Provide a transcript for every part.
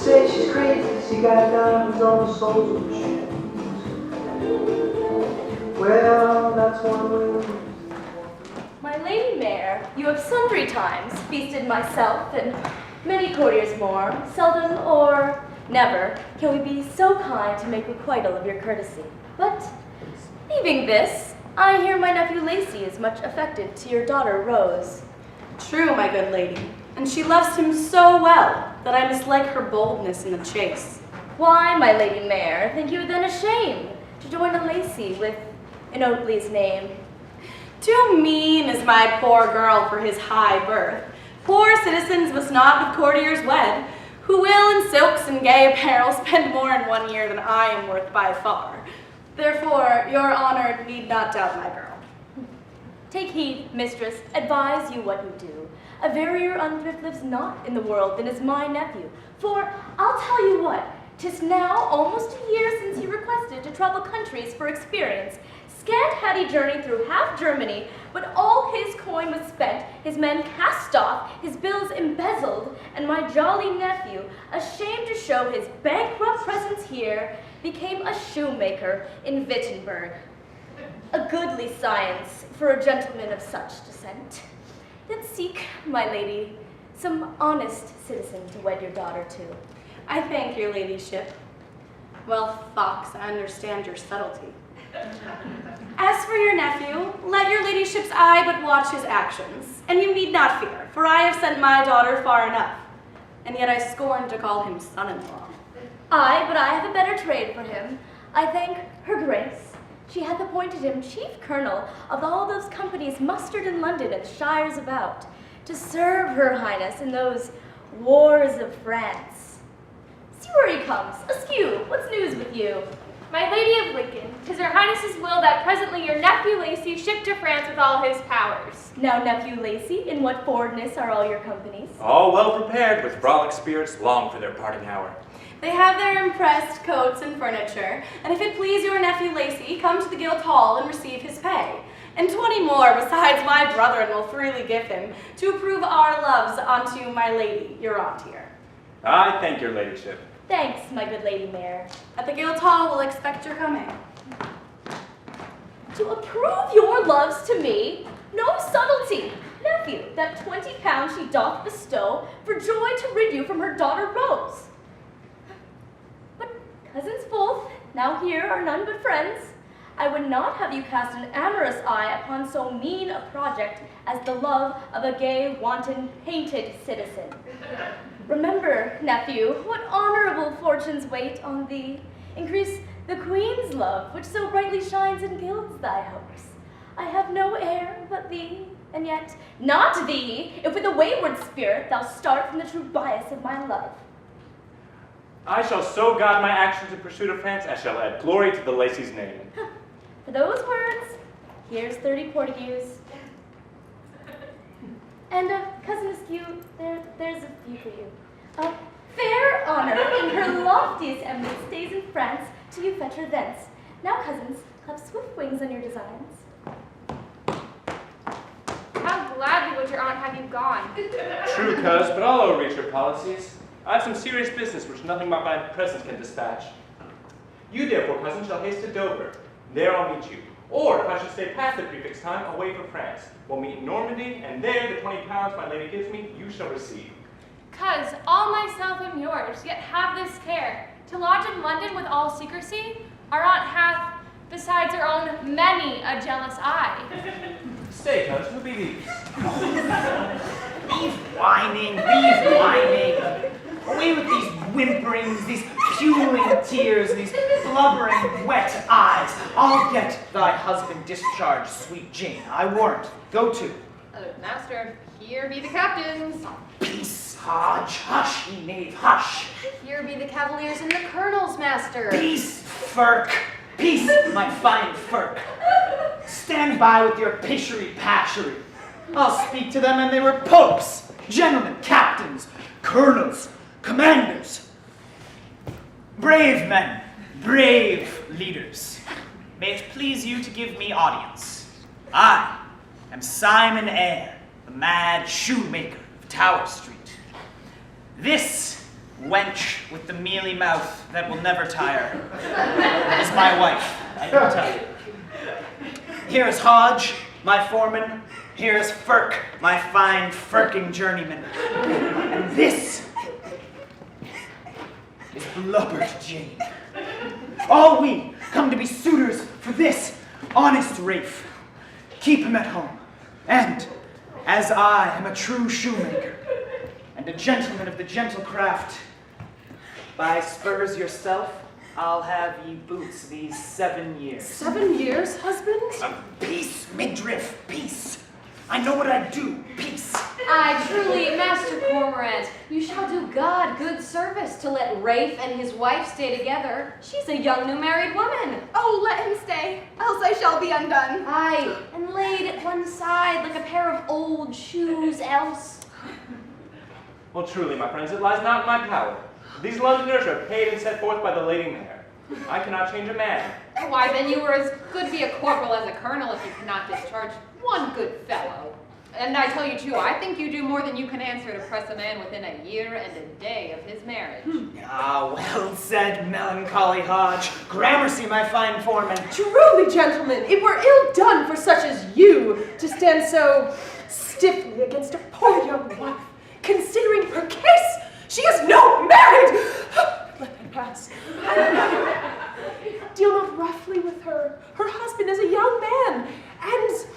say she's crazy 'cause she got diamonds on the soles of her shoes. Well, that's one way. My lady mare, you have sundry times feasted myself and many courtiers more. Seldom or never can we be so kind to make requital of your courtesy. But, leaving this, I hear my nephew Lacey is much affected to your daughter Rose. True, my good lady, and she loves him so well that I mislike her boldness in the chase. Why, my lady mare, think you then ashamed to join a Lacey with an Oakley's name? Too mean is my poor girl for his high birth. Poor citizens must not with courtiers wed, who will in silks and gay apparel spend more in 1 year than I am worth by far. Therefore, your honor need not doubt my girl. Take heed, mistress, advise you what you do. A verier unthrift lives not in the world than is my nephew. For I'll tell you what, 'tis now almost a year since he requested to travel countries for experience. Scant had he journeyed through half Germany, but all his coin was spent, his men cast off, his bills embezzled, and my jolly nephew, ashamed to show his bankrupt presence here, became a shoemaker in Wittenberg. A goodly science for a gentleman of such descent. Then seek, my lady, some honest citizen to wed your daughter to. I thank your ladyship. Well, Fox, I understand your subtlety. As for your nephew, let your ladyship's eye but watch his actions, and you need not fear, for I have sent my daughter far enough, and yet I scorn to call him son-in-law. Aye, but I have a better trade for him. I thank her grace. She hath appointed him chief colonel of all those companies mustered in London and shires about, to serve her highness in those wars of France. See where he comes. Askew, what's news with you? My lady of Lincoln, 'tis her highness's will that presently your nephew Lacey ship to France with all his powers. Now, nephew Lacey, in what forwardness are all your companies? All well prepared, with frolic spirits long for their parting hour. They have their impressed coats and furniture, and if it please your nephew Lacey, come to the Guild Hall and receive his pay. And 20 more besides my brethren will freely give him, to approve our loves unto my lady, your aunt here. I thank your ladyship. Thanks, my good lady mare. At the Guild Hall we'll expect your coming. To approve your loves to me, no subtlety. Nephew, that 20 pounds she doth bestow, for joy to rid you from her daughter Rose. But cousins both, now here are none but friends. I would not have you cast an amorous eye upon so mean a project as the love of a gay, wanton, painted citizen. Remember, nephew, what honorable fortunes wait on thee. Increase the queen's love, which so brightly shines and gilds thy hopes. I have no heir but thee, and yet not thee, if with a wayward spirit thou start from the true bias of my love. I shall so guide my actions in pursuit of France as shall add glory to the Lacey's name. For those words, here's 30 Portuguese. And, Cousin Askew, there's a few for you. Fair honor in her loftiest eminence stays in France till you fetch her thence. Now, cousins, clap swift wings on your designs. How gladly would your aunt have you gone. True, cuz, but I'll overreach your policies. I have some serious business which nothing but my presence can dispatch. You, therefore, cousin, shall haste to Dover. There I'll meet you. Or, if I should stay past the prefix time, away for France. We'll meet in Normandy, and there the 20 pounds my lady gives me, you shall receive. Cuz, all myself am yours, yet have this care. To lodge in London with all secrecy, our aunt hath, besides her own, many a jealous eye. Stay, cuz, who be these? Leave whining, leave whining. Away with these whimperings, these puling tears, these blubbering wet eyes. I'll get thy husband discharged, sweet Jane, I warrant. Go to. Master, here be the captains. Peace, Hodge, hush, ye knave, hush. Here be the cavaliers and the colonels, master. Peace, Firk. Peace, my fine Firk. Stand by with your pishery pashery. I'll speak to them and they were popes, gentlemen, captains, colonels, commanders. Brave men, brave leaders. May it please you to give me audience. I am Simon Eyre, the mad shoemaker of Tower Street. This wench with the mealy mouth that will never tire is my wife, I can tell you. Here is Hodge, my foreman. Here is Firk, my fine firking journeyman. And this is Blubbered Jane. All we come to be suitors for this honest Rafe. Keep him at home. And as I am a true shoemaker and a gentleman of the gentle craft, by spurs yourself, I'll have ye boots these 7 years. 7 years, husband? Peace, midriff, peace. I know what I do, peace. Aye, truly, Master Cormorant, you shall do God good service to let Rafe and his wife stay together. She's a young new married woman. Oh, let him stay, else I shall be undone. Aye, and laid at one side like a pair of old shoes else. Well, truly, my friends, it lies not in my power. These Londoners are paid and set forth by the Lady Mayor. I cannot change a man. Why, then you were as good be a corporal as a colonel if you cannot discharge one good fellow. And I tell you, too, I think you do more than you can answer to press a man within a year and a day of his marriage. Ah, well said, melancholy Hodge. Gramercy, my fine foreman. Truly, gentlemen, it were ill done for such as you to stand so stiffly against a poor young wife, considering her case. She is no married. Let that pass. Deal not roughly with her. Her husband is a young man, and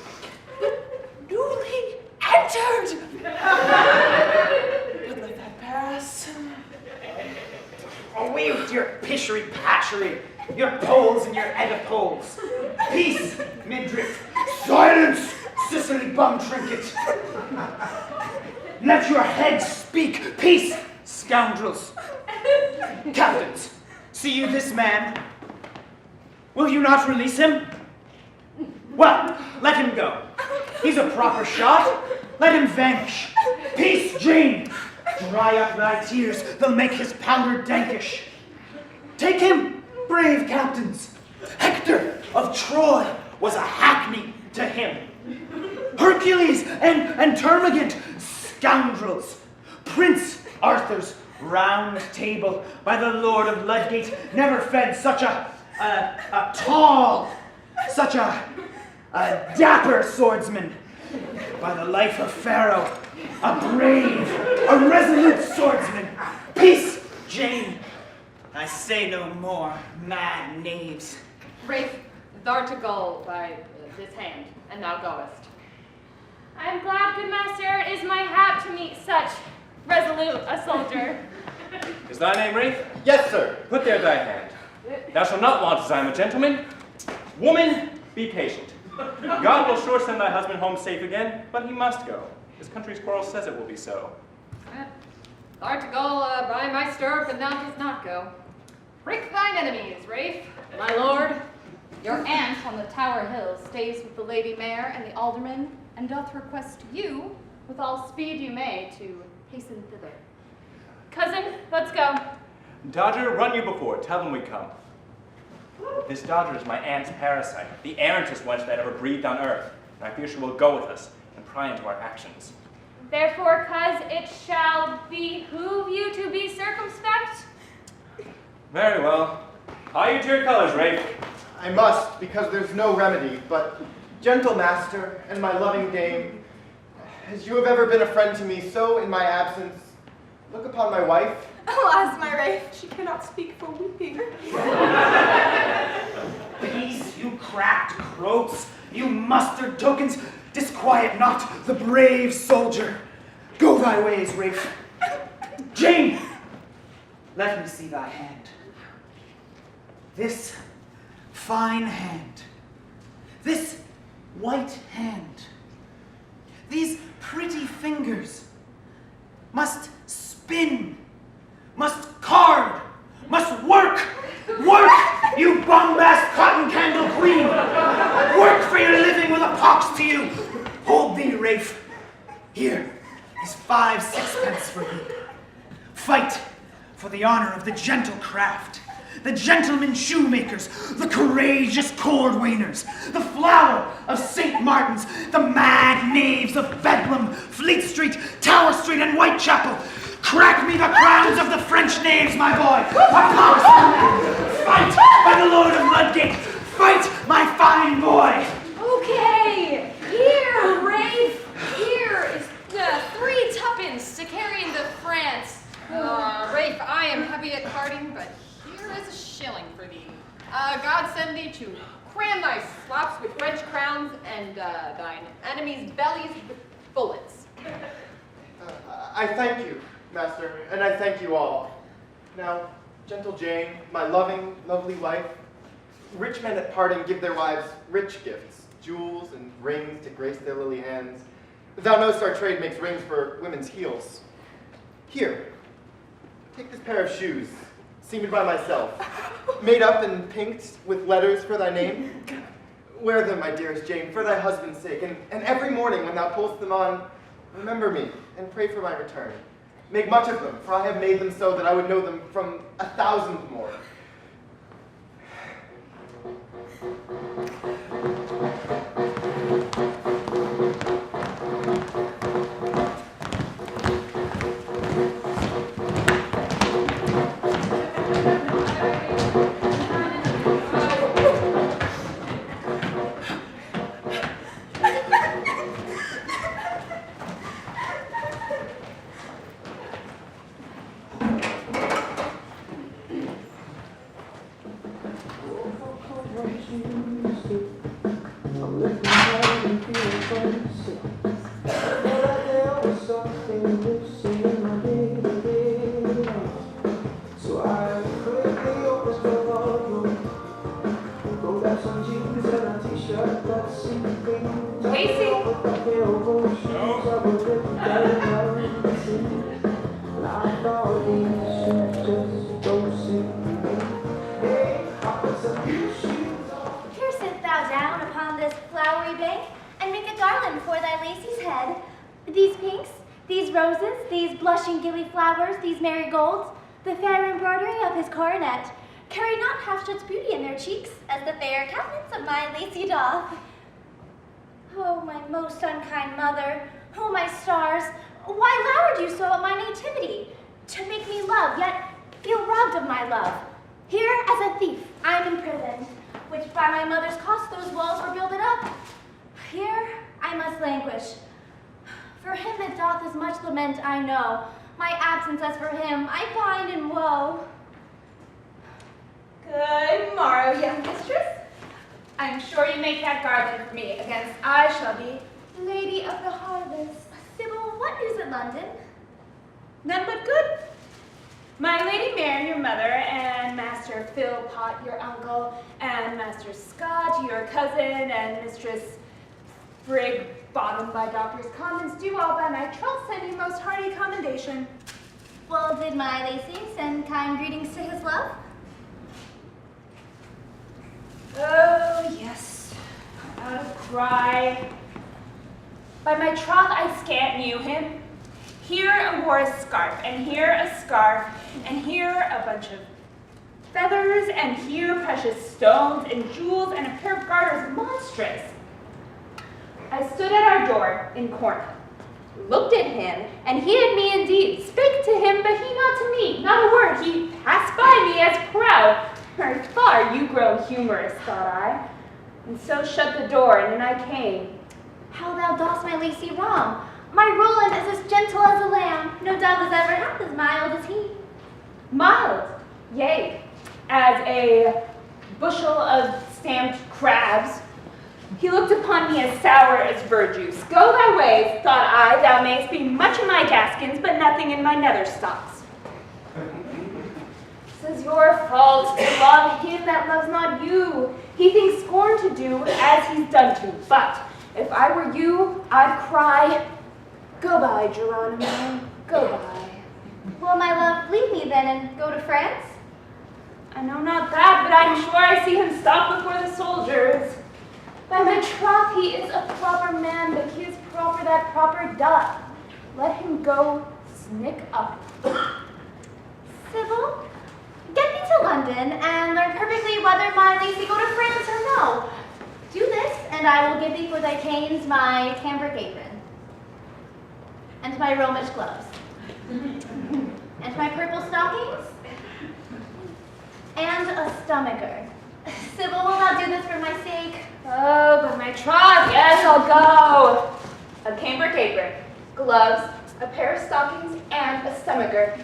newly entered. But let that pass. Away with your pishery patchery, your poles and your edipoles. Peace, midriff. Silence, Sicily bum trinket. Let your heads speak. Peace, scoundrels. Captains, see you this man? Will you not release him? Well, let him go. He's a proper shot. Let him vanish. Peace, Jane. Dry up thy tears, they'll make his powder dankish. Take him, brave captains. Hector of Troy was a hackney to him. Hercules and Termagant, scoundrels. Prince Arthur's round table by the Lord of Ludgate never fed such a tall, such a dapper swordsman. By the life of Pharaoh, a brave, a resolute swordsman. Peace, Jane. I say no more, mad knaves. Rafe, thou to go by this hand, and thou goest. I am glad, good master, it is my hap to meet such resolute a soldier. Is thy name Rafe? Yes, sir. Put there thy hand. Thou shalt not want as I am a gentleman. Woman, be patient. God will sure send thy husband home safe again, but he must go. His country's quarrel says it will be so. Thou to go by my stirrup, and thou dost not go. Prick thine enemies, Rafe. My lord, your aunt on the Tower Hill stays with the Lady Mayor and the aldermen, and doth request you, with all speed you may, to hasten thither. Cousin, let's go. Dodger, run you before. Tell them we come. This Dodger is my aunt's parasite, the errantest wench that ever breathed on earth, and I fear she will go with us and pry into our actions. Therefore, cuz, it shall behoove you to be circumspect. Very well. Hie you to your colors, Rafe. I must, because there's no remedy, but gentle master and my loving dame, as you have ever been a friend to me, so in my absence, look upon my wife. Alas, my Rafe, she cannot speak for weeping. Peace, you cracked croaks, you mustard tokens, disquiet not the brave soldier. Go thy ways, Rafe. Jane, let me see thy hand. This fine hand, this white hand, these pretty fingers must spin, must card, must work, you bombast cotton candle queen. Work for your living with a pox to you. Hold thee, Rafe. Here is 5 sixpence for thee. Fight for the honor of the gentle craft, the gentlemen shoemakers, the courageous cordwainers, the flower of St. Martin's, the mad knaves of Bedlam, Fleet Street, Tower Street, and Whitechapel. Crack me the crowns of the French knaves, my boy! Fight by the Lord of Ludgate! Fight, my fine boy! Okay, here, Rafe. Here is 3 tuppence to carry into France. Rafe, I am heavy at carding, but here is a shilling for thee. God send thee to cram thy slops with French crowns and thine enemies' bellies with bullets. I thank you, master, and I thank you all. Now, gentle Jane, my loving, lovely wife, rich men at parting give their wives rich gifts, jewels and rings to grace their lily hands. Thou knowst our trade makes rings for women's heels. Here, take this pair of shoes, seamed by myself, made up and pinked with letters for thy name. Wear them, my dearest Jane, for thy husband's sake, and every morning when thou pullst them on, remember me and pray for my return. Make much of them, for I have made them so that I would know them from 1,000 more. Here sit thou down upon this flowery bank, and make a garland for thy Lacey's head. These pinks, these roses, these blushing gilly flowers, these marigolds, the fair embroidery of his coronet, carry not half such beauty in their cheeks as the fair countenance of my Lacey doth. Oh, my most unkind mother, oh, my stars, why lowered you so at my nativity? To make me love, yet feel robbed of my love. Here, as a thief, I am imprisoned, which by my mother's cost those walls were builded up. Here I must languish. For him that doth as much lament I know, my absence as for him I find in woe. Good morrow, young mistress. I'm sure you make that garland for me, against I shall be Lady of the Harvest. Sybil, what news in London? None but good. My Lady Mary, your mother, and Master Philpot, your uncle, and Master Scott, your cousin, and Mistress Brigg Bottom by Doctor's Commons do all by my trust send you most hearty commendation. Well, did my Lacey send kind greetings to his love? Oh, yes, out of cry. By my troth, I scant knew him. Here I wore a scarf, and here a scarf, and here a bunch of feathers, and here precious stones and jewels, and a pair of garters monstrous. I stood at our door in corner, looked at him, and he at me indeed, spake to him, but he not to me, not a word. He passed by me as proud. Far you grown humorous, thought I, and so shut the door, and in I came. How thou dost my Lacey wrong. My Roland is as gentle as a lamb, no dove was ever half as mild as he. Mild, yea, as a bushel of stamped crabs. He looked upon me as sour as verjuice. Go thy ways, thought I, thou mayst be much in my gaskins, but nothing in my nether stocks. 'Tis your fault to love him that loves not you. He thinks scorn to do as he's done to, but if I were you, I'd cry, go by, Geronimo, go by. Will my love leave me then and go to France? I know not that, but I'm sure I see him stop before the soldiers. By my troth, he is a proper man, but he is proper that proper doth. Let him go snick up. Sybil, get me to London and learn perfectly whether my Lacey go to France or no. Do this, and I will give thee for thy canes my cambric apron and my Romish gloves. stockings and a stomacher. Sybil, will thou do this for my sake? Oh, but my troth, yes, I'll go. A cambric apron, gloves, a pair of stockings, and a stomacher.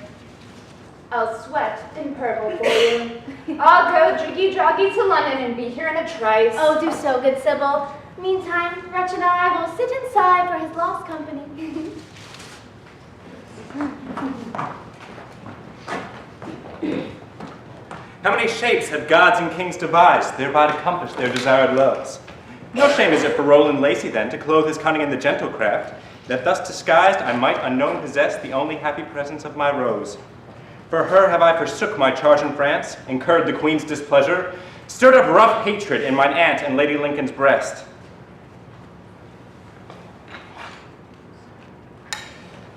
I'll sweat in purple for you. I'll go driggy-droggy to London and be here in a trice. Oh, do so, good Sybil. Meantime, Wretch and I will sit inside for his lost company. How many shapes have gods and kings devised, thereby to accomplish their desired loves? No shame is it for Roland Lacey, then, to clothe his cunning in the gentle craft, that thus disguised I might unknown possess the only happy presence of my rose. For her have I forsook my charge in France, incurred the queen's displeasure, stirred up rough hatred in mine aunt and Lady Lincoln's breast.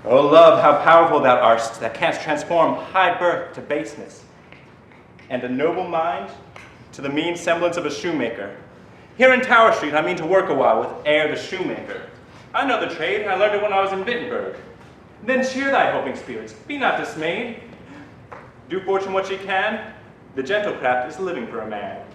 O love, how powerful thou art, that canst transform high birth to baseness, and a noble mind to the mean semblance of a shoemaker. Here in Tower Street I mean to work a while with Eyre the shoemaker. I know the trade, I learned it when I was in Wittenberg. Then cheer thy hoping spirits, be not dismayed. Do fortune what she can, the gentle craft is living for a man.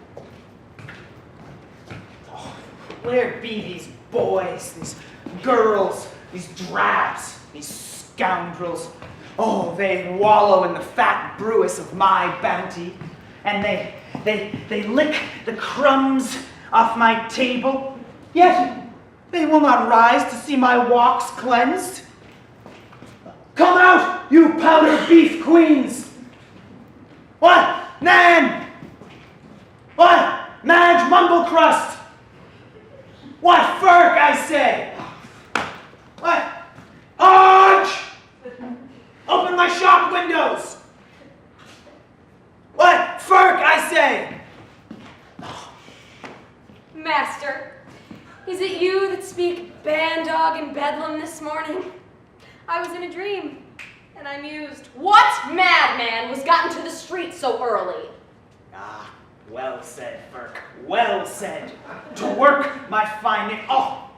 Oh, where be these boys, these girls, these drabs, these scoundrels? Oh, they wallow in the fat brewis of my bounty, and they lick the crumbs off my table, yet they will not rise to see my walks cleansed. Come out, you powder beef queens! What, Nan? What, Madge Mumblecrust? What, Ferk, I say? What, Arch? Open my shop windows! What, Ferk, I say? Master, is it you that speak bandog in Bedlam this morning? I was in a dream, and I mused, what madman was gotten to the street so early? Ah, well said, Ferk, well said. To work my finding. Oh,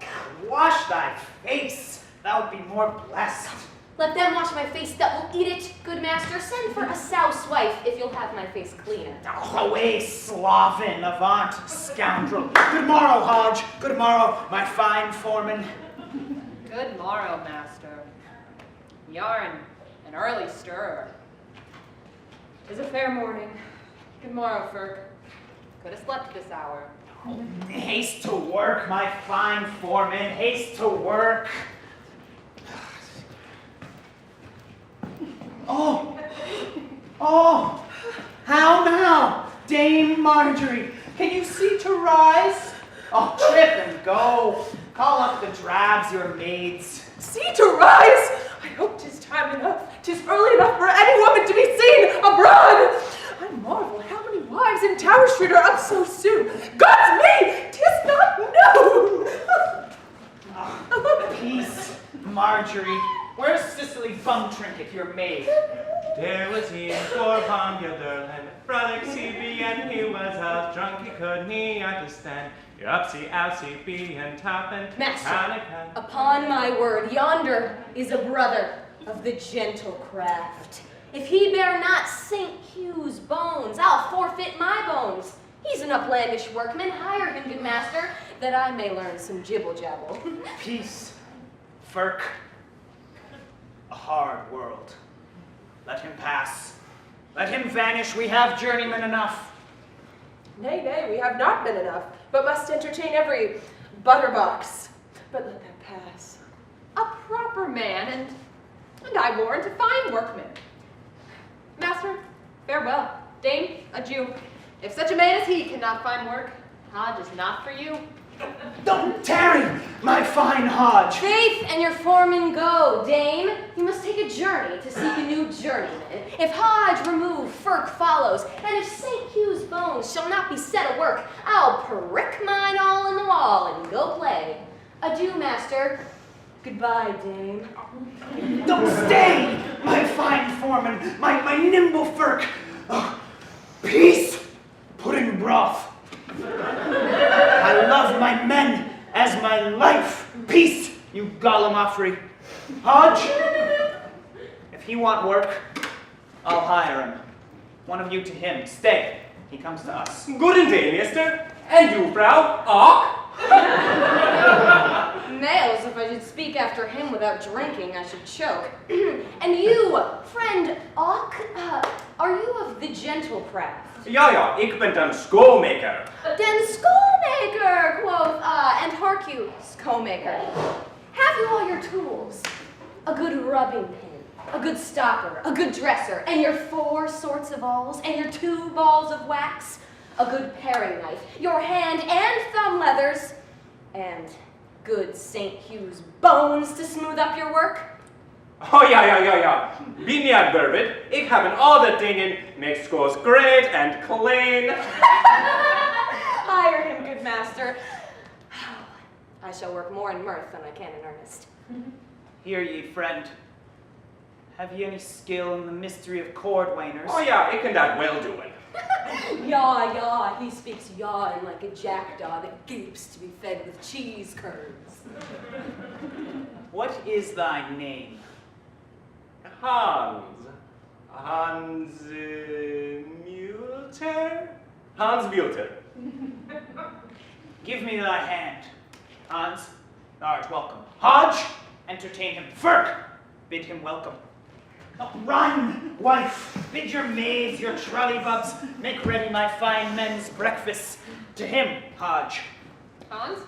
wash thy face, thou would be more blessed. Let them wash my face that will eat it, good master. Send for a souse wife if you'll have my face clean. Oh, away, sloven, avant, scoundrel. Good morrow, Hodge. Good morrow, my fine foreman. Good morrow, master. Yarn, an early stirrer. 'Tis a fair morning. Good morrow, Ferk. Could have slept this hour. Haste to work, my fine foreman. Haste to work. Oh, how now, Dame Marjorie? Can you see to rise? Oh, trip and go. Call up the drabs, your maids. See to rise! I hope 'tis time enough, 'tis early enough for any woman to be seen abroad. I marvel how many wives in Tower Street are up so soon. God's me, 'tis not known. Peace, Marjorie. Where's Cicely Bumtrinket, your maid? There was he in Corban, Gilderland, frolic CB, and he was half drunk, he couldn't understand. Your upsy, outsy, bee, and top, and Master, upon my word, yonder is a brother of the gentle craft. If he bear not St. Hugh's bones, I'll forfeit my bones. He's an uplandish workman, hire him, good master, that I may learn some jibble-jabble. Peace, Ferk. A hard world. Let him pass. Let him vanish. We have journeymen enough. Nay, nay, we have not been enough, but must entertain every butterbox. But let that pass. A proper man, and I warrant a fine workman. Master, farewell. Dame, adieu. If such a man as he cannot find work, Hodge is not for you. Don't tarry, my fine Hodge. Faith and your foreman go, dame. You must take a journey to seek a new journeyman. If Hodge remove, Ferk follows, and if St. Hugh's bones shall not be set at work, I'll prick mine all in the wall and go play. Adieu, master. Goodbye, dame. Don't stay, my fine foreman, my nimble Ferk. Oh, peace, pudding broth. I love my men as my life. Peace, you gallimaufry. Hodge, if he want work, I'll hire him. One of you to him. Stay. He comes to us. Guten day, mister. And you, Frau. Auch. Nails, if I should speak after him without drinking, I should choke. And you, friend Ock, are you of the gentle craft? Ja, ik ben den Shoemaker. Den Shoemaker, quoth, and hark you, Shoemaker. Have you all your tools? A good rubbing pin, a good stopper, a good dresser, and your 4 sorts of awls, and your 2 balls of wax, a good paring knife, your hand and thumb leathers, and good St. Hugh's bones to smooth up your work? Oh, ja. Wie niet verbit, ik heb al de dingen, make schools great and clean. Hire him, good master. I shall work more in mirth than I can in earnest. Hear ye, friend. Have ye any skill in the mystery of cordwainers? Oh ja, ik kan dat wel doen. Yaw, he speaks yawing like a jackdaw that gapes to be fed with cheese curds. What is thy name? Hans Muelter. Give me thy hand. Hans, thou art welcome. Hodge, entertain him. Ferk, bid him welcome. Oh, run, wife, bid your maids, your trolley-bubs, make ready my fine men's breakfast. To him, Hodge. Hans,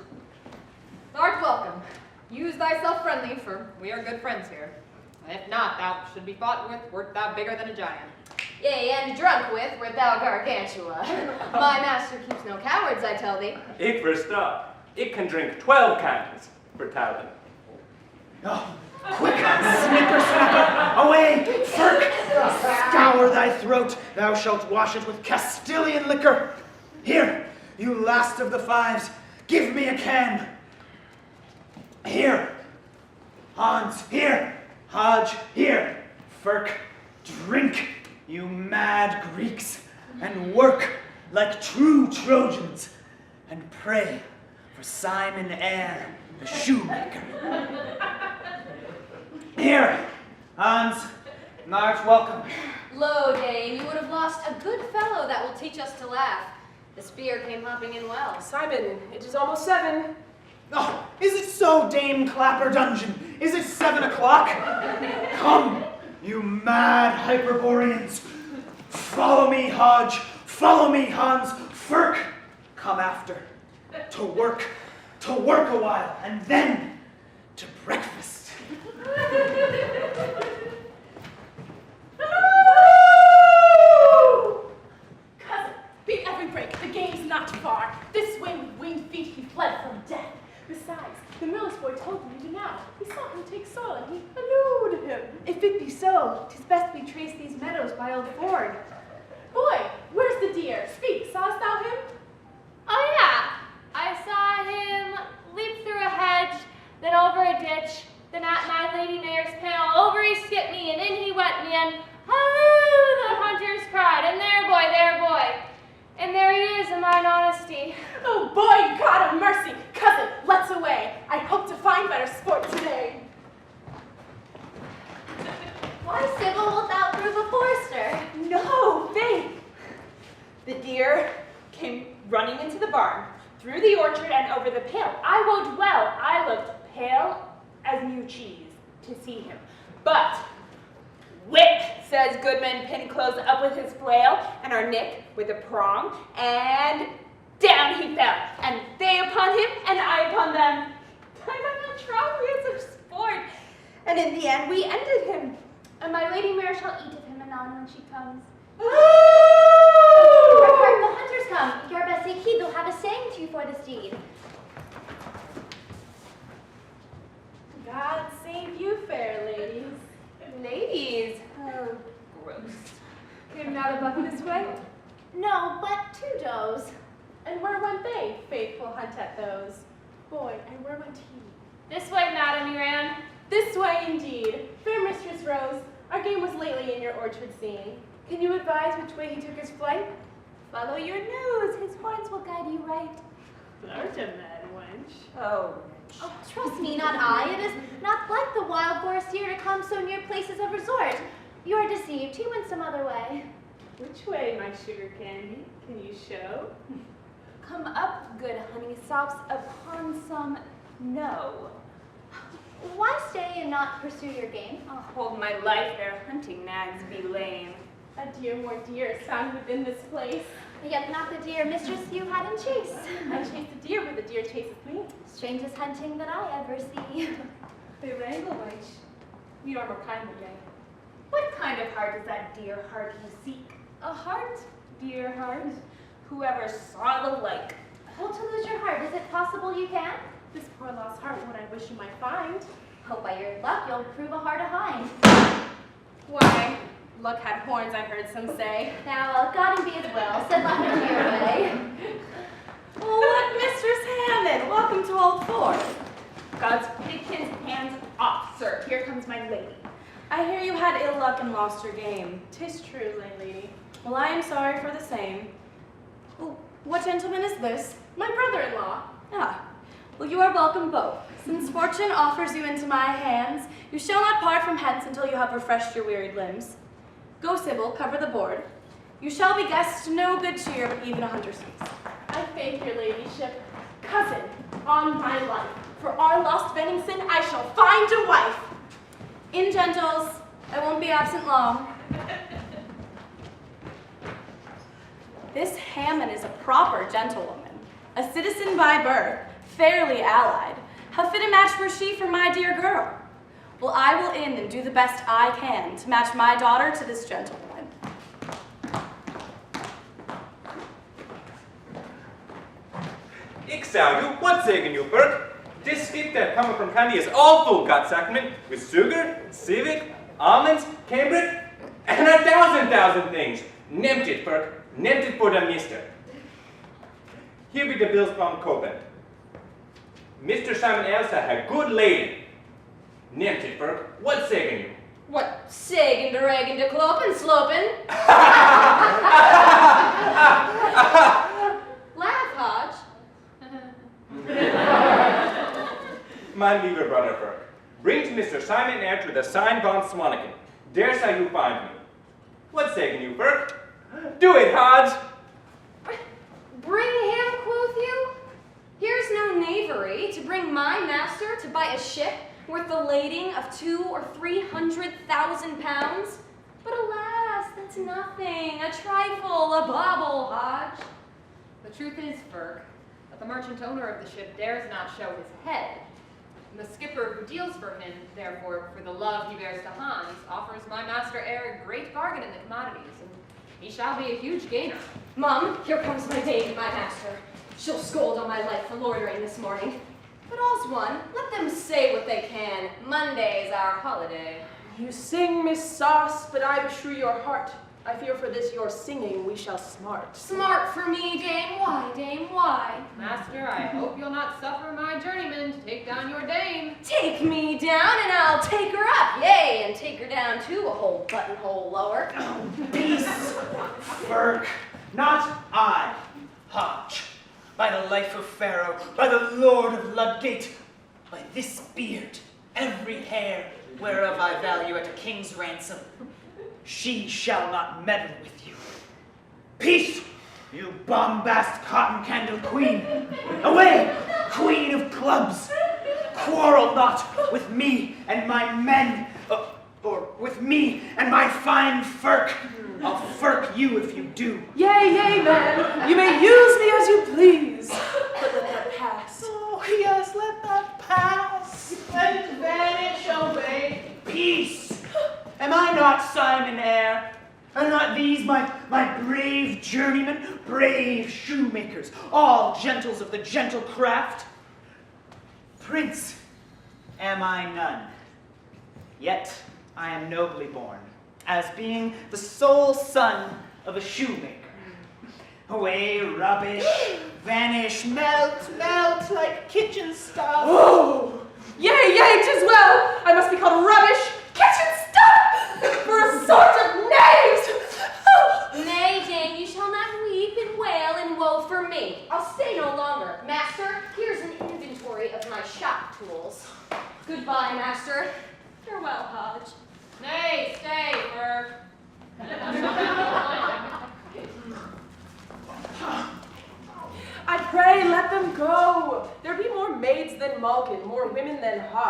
thou art welcome. Use thyself friendly, for we are good friends here. And if not, thou should be fought with, wert thou bigger than a giant. Yea, and drunk with, wert thou gargantua. My master keeps no cowards, I tell thee. Ik versta. Ik can drink 12 cans for talent. Oh, quick, snipper-snapper, away, Ferk! Scour thy throat, thou shalt wash it with Castilian liquor. Here, you last of the 5s, give me a can. Here, Hans, here, Hodge, here, Ferk, drink, you mad Greeks, and work like true Trojans, and pray for Simon Eyre, the shoemaker. Here, Hans, thou art welcome. Lo, dame, you would have lost a good fellow that will teach us to laugh. The spear came hopping in well. Simon, it is almost 7. Oh, is it so, Dame Clapperdungeon? Is it 7 o'clock? Come, you mad Hyperboreans. Follow me, Hodge. Follow me, Hans. Ferk, come after. To work a while, and then to breakfast. Cousin, beat every break. The game's not far. This way with winged feet he fled from death. Besides, the miller's boy told him to now. He saw him take soil and he hallooed him. If it be so, 'tis best we trace these meadows by old ford. Boy, where's the deer? Speak, sawest thou him? Oh yeah, I saw him leap through a hedge, then over a ditch, then at my lady mare's pail, over he skipped me, and in he went me, and halloo, the hunters cried, and there boy, and there he is in mine honesty. Oh boy, God of mercy! Cousin, let's away. I hope to find better sport today. Why, Sybil, wilt thou prove a forester? No, faith. The deer came running into the barn, through the orchard and over the pail. I wot well, I looked pale as new cheese to see him. But, whip, says Goodman Pinclose up with his flail, and our Nick with a prong, and down he fell, and they upon him, and I upon them. I got no trouble, we had such sport. And in the end, we ended him. And my lady mare shall eat of him anon when she comes. Hark, the hunters come. Your best take heed, they'll have a saying to you for this deed. God save you, fair ladies. Ladies, oh, gross. Came not a buck this way? No, but 2 does. And where went they, faithful hunt at those? Boy, and where went he? This way, madam, he ran. This way indeed. Fair Mistress Rose, our game was lately in your orchard seen. Can you advise which way he took his flight? Follow your nose, his horns will guide you right. Thou'rt a mad wench. Oh, Oh, trust me, not I. It is not like the wild forest here to come so near places of resort. Your deceived. He went some other way. Which way, my sugar candy? Can you show? Come up, good honey sops, upon some no. Why stay and not pursue your game? I'll hold my life ere hunting nags be lame. A deer more dear is found within this place. Yet not the deer mistress you had in chase. I chase the deer, but the deer chases me. Strangest hunting that I ever see. They wrangle, wench. We are more kindly, yea. What kind of heart is that dear heart you seek? A heart, dear heart, whoever saw the like. Well, to lose your heart, is it possible you can? This poor lost heart, what I wish you might find. Hope by your luck you'll prove a heart of hind. Why, luck had horns, I heard some say. Now, God and be as well, said Latin your way. Well, what, Mistress Hammond? Welcome to Old Fort. God's pitikins, hands off, sir. Here comes my lady. I hear you had ill luck and lost your game. 'Tis true, lady. Well, I am sorry for the same. Oh, what gentleman is this? My brother-in-law. Ah, well, you are welcome both. Since fortune offers you into my hands, you shall not part from hence until you have refreshed your wearied limbs. Go, Sybil, cover the board. You shall be guests to no good cheer, but even a hunter's feast. I thank your ladyship. Cousin, on my life, for our lost venison I shall find a wife. In, gentles, I won't be absent long. This Hammond is a proper gentlewoman, a citizen by birth, fairly allied. How fit a match were she for my dear girl? Well, I will in and do the best I can to match my daughter to this gentlewoman. Ik zou you, what zeggen you, Burke? This stick that coming from candy is all full, God sacrament, with sugar, civet, almonds, cambric, and 1,000 things. Neemt it, Burke. Neemt it for the mister. Here be the bills from Copen. Mr. Simon Elsa had good lady. Neemt it, Burke. What zeggen you? What, sagging to ragging to clopin' slopin'? Laugh, Hodge. My lieber brother Burke, bring to Mr. Simon Eyre to the sign von Swaniken. There shall you find me. What sagen you, Burke? Do it, Hodge! Bring him, quoth you? Here's no knavery to bring my master to buy a ship worth the lading of 200,000 or 300,000 pounds. But alas, that's nothing, a trifle, a bauble, Hodge. The truth is, Ferg, that the merchant owner of the ship dares not show his head. And the skipper who deals for him, therefore, for the love he bears to Hans, offers my master Eyre a great bargain in the commodities, and he shall be a huge gainer. Mum, here comes my dame, my master. She'll scold on my life for loitering this morning. But all's one, let them say what they can. Monday's our holiday. You sing, Miss Sauce, but I beshrew your heart. I fear for this your singing we shall smart. Smart for me, dame, why, dame, why? Master, I hope you'll not suffer my journeyman to take down your dame. Take me down and I'll take her up, yea, and take her down too, a whole buttonhole lower. Peace, Burke, not I, Hodge. By the life of Pharaoh, by the Lord of Ludgate, by this beard, every hair whereof I value at a king's ransom, she shall not meddle with you. Peace, you bombast cotton-candle queen. Away, queen of clubs. Quarrel not with me and my men, or with me and my fine firk. I'll firk you if you do. Yea, yea, man, you may use me as you please, but let that pass. Oh, yes, let that pass. Let it vanish, obey. Peace. Am I not Simon Eyre? Are not these my brave journeymen, brave shoemakers, all gentles of the gentle craft? Prince, am I none? Yet I am nobly born, as being the sole son of a shoemaker. Away, rubbish, vanish, melt, melt like kitchen stuff. Oh! Yea, yea, 'tis well. I must be called rubbish, kitchen stuff, for a sort of knaves. Oh. Nay, dame, you shall not weep and wail and woe for me. I'll stay no longer. Master, here's an inventory of my shop tools. Goodbye, master. Farewell, Hodge. Nay, stay, Ferg.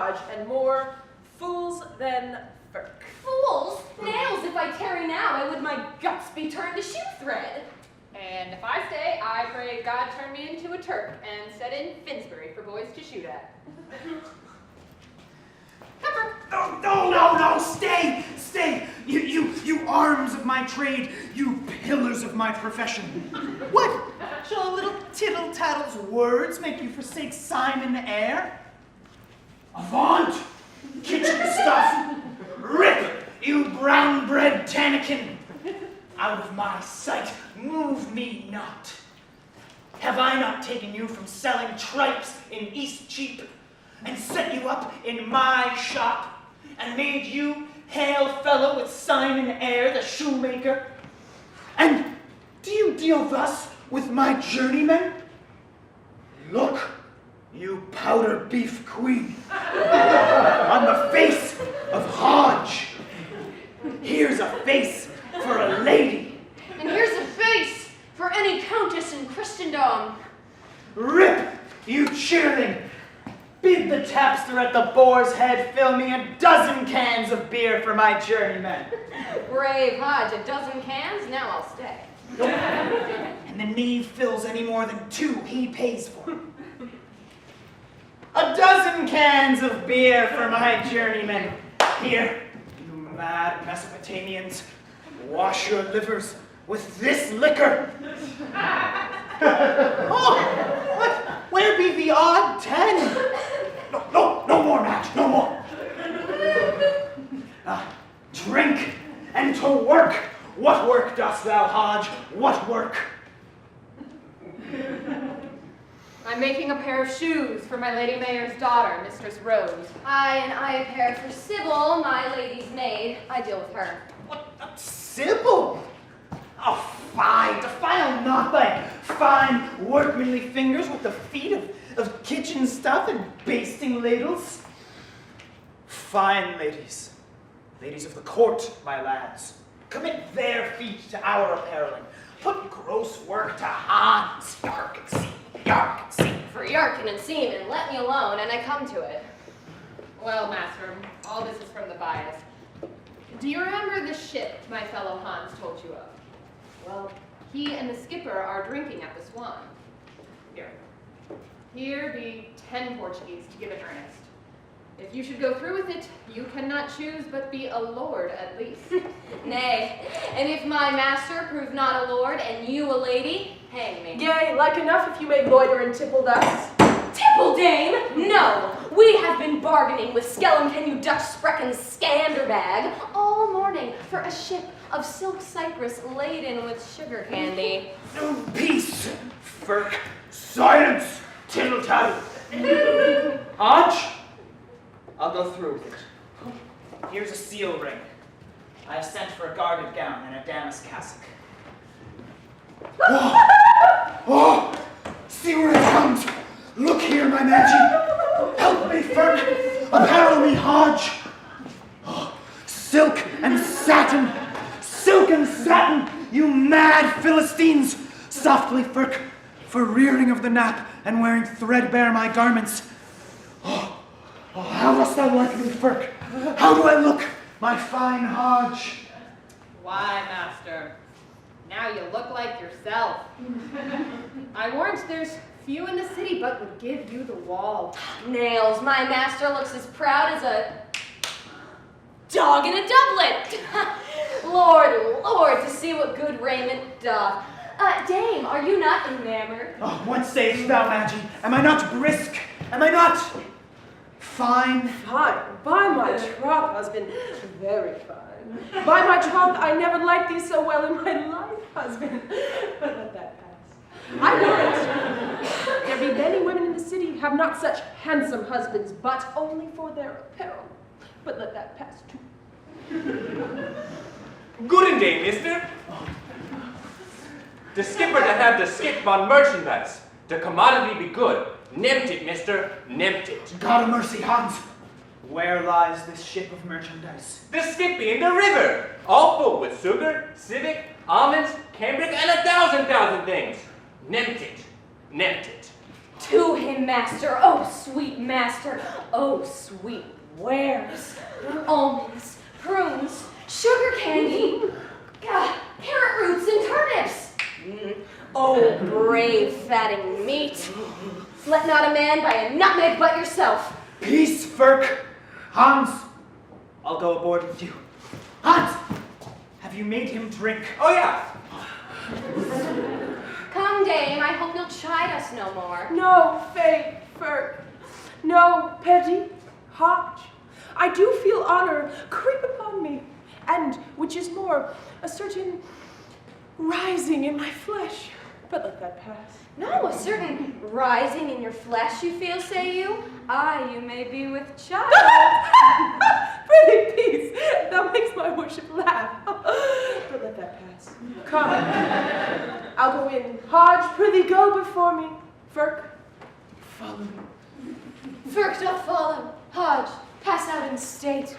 Hodge, and more fools than Firk. Fools! Nails, if I tarry now, I would my guts be turned to shoe thread. And if I stay, I pray God turn me into a Turk and set in Finsbury for boys to shoot at. No, stay! You arms of my trade, you pillars of my profession. What? Shall a little tittle-tattle's words make you forsake Simon Eyre? Avaunt, kitchen stuff! Rip, you brown-bread tannikin! Out of my sight, move me not. Have I not taken you from selling tripes in Eastcheap and set you up in my shop and made you hail fellow with Simon Eyre, the shoemaker? And do you deal thus with my journeymen? Look, you powder beef queen, on the face of Hodge. Here's a face for a lady. And here's a face for any countess in Christendom. Rip, you chitterling! Bid the tapster at the Boar's Head fill me a dozen cans of beer for my journeymen. Brave Hodge, a dozen cans? Now I'll stay. And the knave fills any more than 2 he pays for. A dozen cans of beer for my journeymen. Here, you mad Mesopotamians, wash your livers with this liquor. Oh, what? Where be the odd 10? No more, Madge, no more. Drink and to work. What work dost thou, Hodge? What work? I'm making a pair of shoes for my Lady Mayor's daughter, Mistress Rose. And I a pair for Sybil, my lady's maid. I deal with her. What? Sybil? Oh, fie! Defile not thy fine workmanly fingers with the feet of kitchen stuff and basting ladles. Fine ladies, ladies of the court, my lads, commit their feet to our appareling. Put gross work to Hans, yark and seam. For yarkin and seaman, let me alone, and I come to it. Well, master, all this is from the bias. Do you remember the ship my fellow Hans told you of? Well, he and the skipper are drinking at the Swan. Here be 10 Portuguese to give an earnest. If you should go through with it, you cannot choose but be a lord at least. Nay, and if my master prove not a lord, and you a lady, hang me. Yea, like enough if you may loiter and tipple thus. Tipple, dame! No! We have been bargaining with Skellington, you Dutch sprechen scanderbag, all morning for a ship of silk cypress laden with sugar candy. Peace, Firk, silence, tittle-tattle. Hodge, I'll go through with it. Here's a seal ring. I have sent for a guarded gown and a damask cassock. Oh, see where it comes. Look here, my Maggie. Help me, Firk. Apparel me, Hodge. Oh, silk and satin. Silk and satin, you mad Philistines. Softly, Firk, for rearing of the nap and wearing threadbare my garments. Oh, how dost thou like me, Firk? How do I look, my fine Hodge? Why, master, now you look like yourself. I warrant there's few in the city but would give you the wall. Nails, my master looks as proud as a dog in a doublet. Lord, to see what good raiment doth. Dame, are you not enamored? Oh, what sayest thou, Maggie? Am I not brisk? Am I not fine? Fine. By my troth, husband, very fine. By my troth, I never liked thee so well in my life, husband. But let that pass. I warrant there be many women in the city have not such handsome husbands, but only for their apparel. But let that pass too. Good and day, mister. The skipper that have the skip on merchandise. The commodity be good. Nempt it, mister. Nempt it. God of mercy, Hans. Where lies this ship of merchandise? The skip be in the river. All full with sugar, civet, almonds, cambric, and 1,000 things. Nempt it. Nempt it. To him, master, oh sweet master, oh sweet wares, almonds, prunes, sugar candy, carrot roots and turnips. Oh, brave fatting meat. Let not a man buy a nutmeg but yourself. Peace, Firk. Hans, I'll go aboard with you. Hans, have you made him drink? Oh, yeah. Come, dame, I hope you'll chide us no more. No, Faye, Ferg. No, Petty, Hodge. I do feel honor creep upon me, and, which is more, a certain rising in my flesh. But let that pass. No, a certain rising in your flesh you feel, say you? Aye, you may be with child. Pretty peace, that makes my worship laugh. But let that pass. Come, I'll go in. Hodge, prithee go before me. Ferk, follow me. Firk doth follow. Hodge, pass out in state.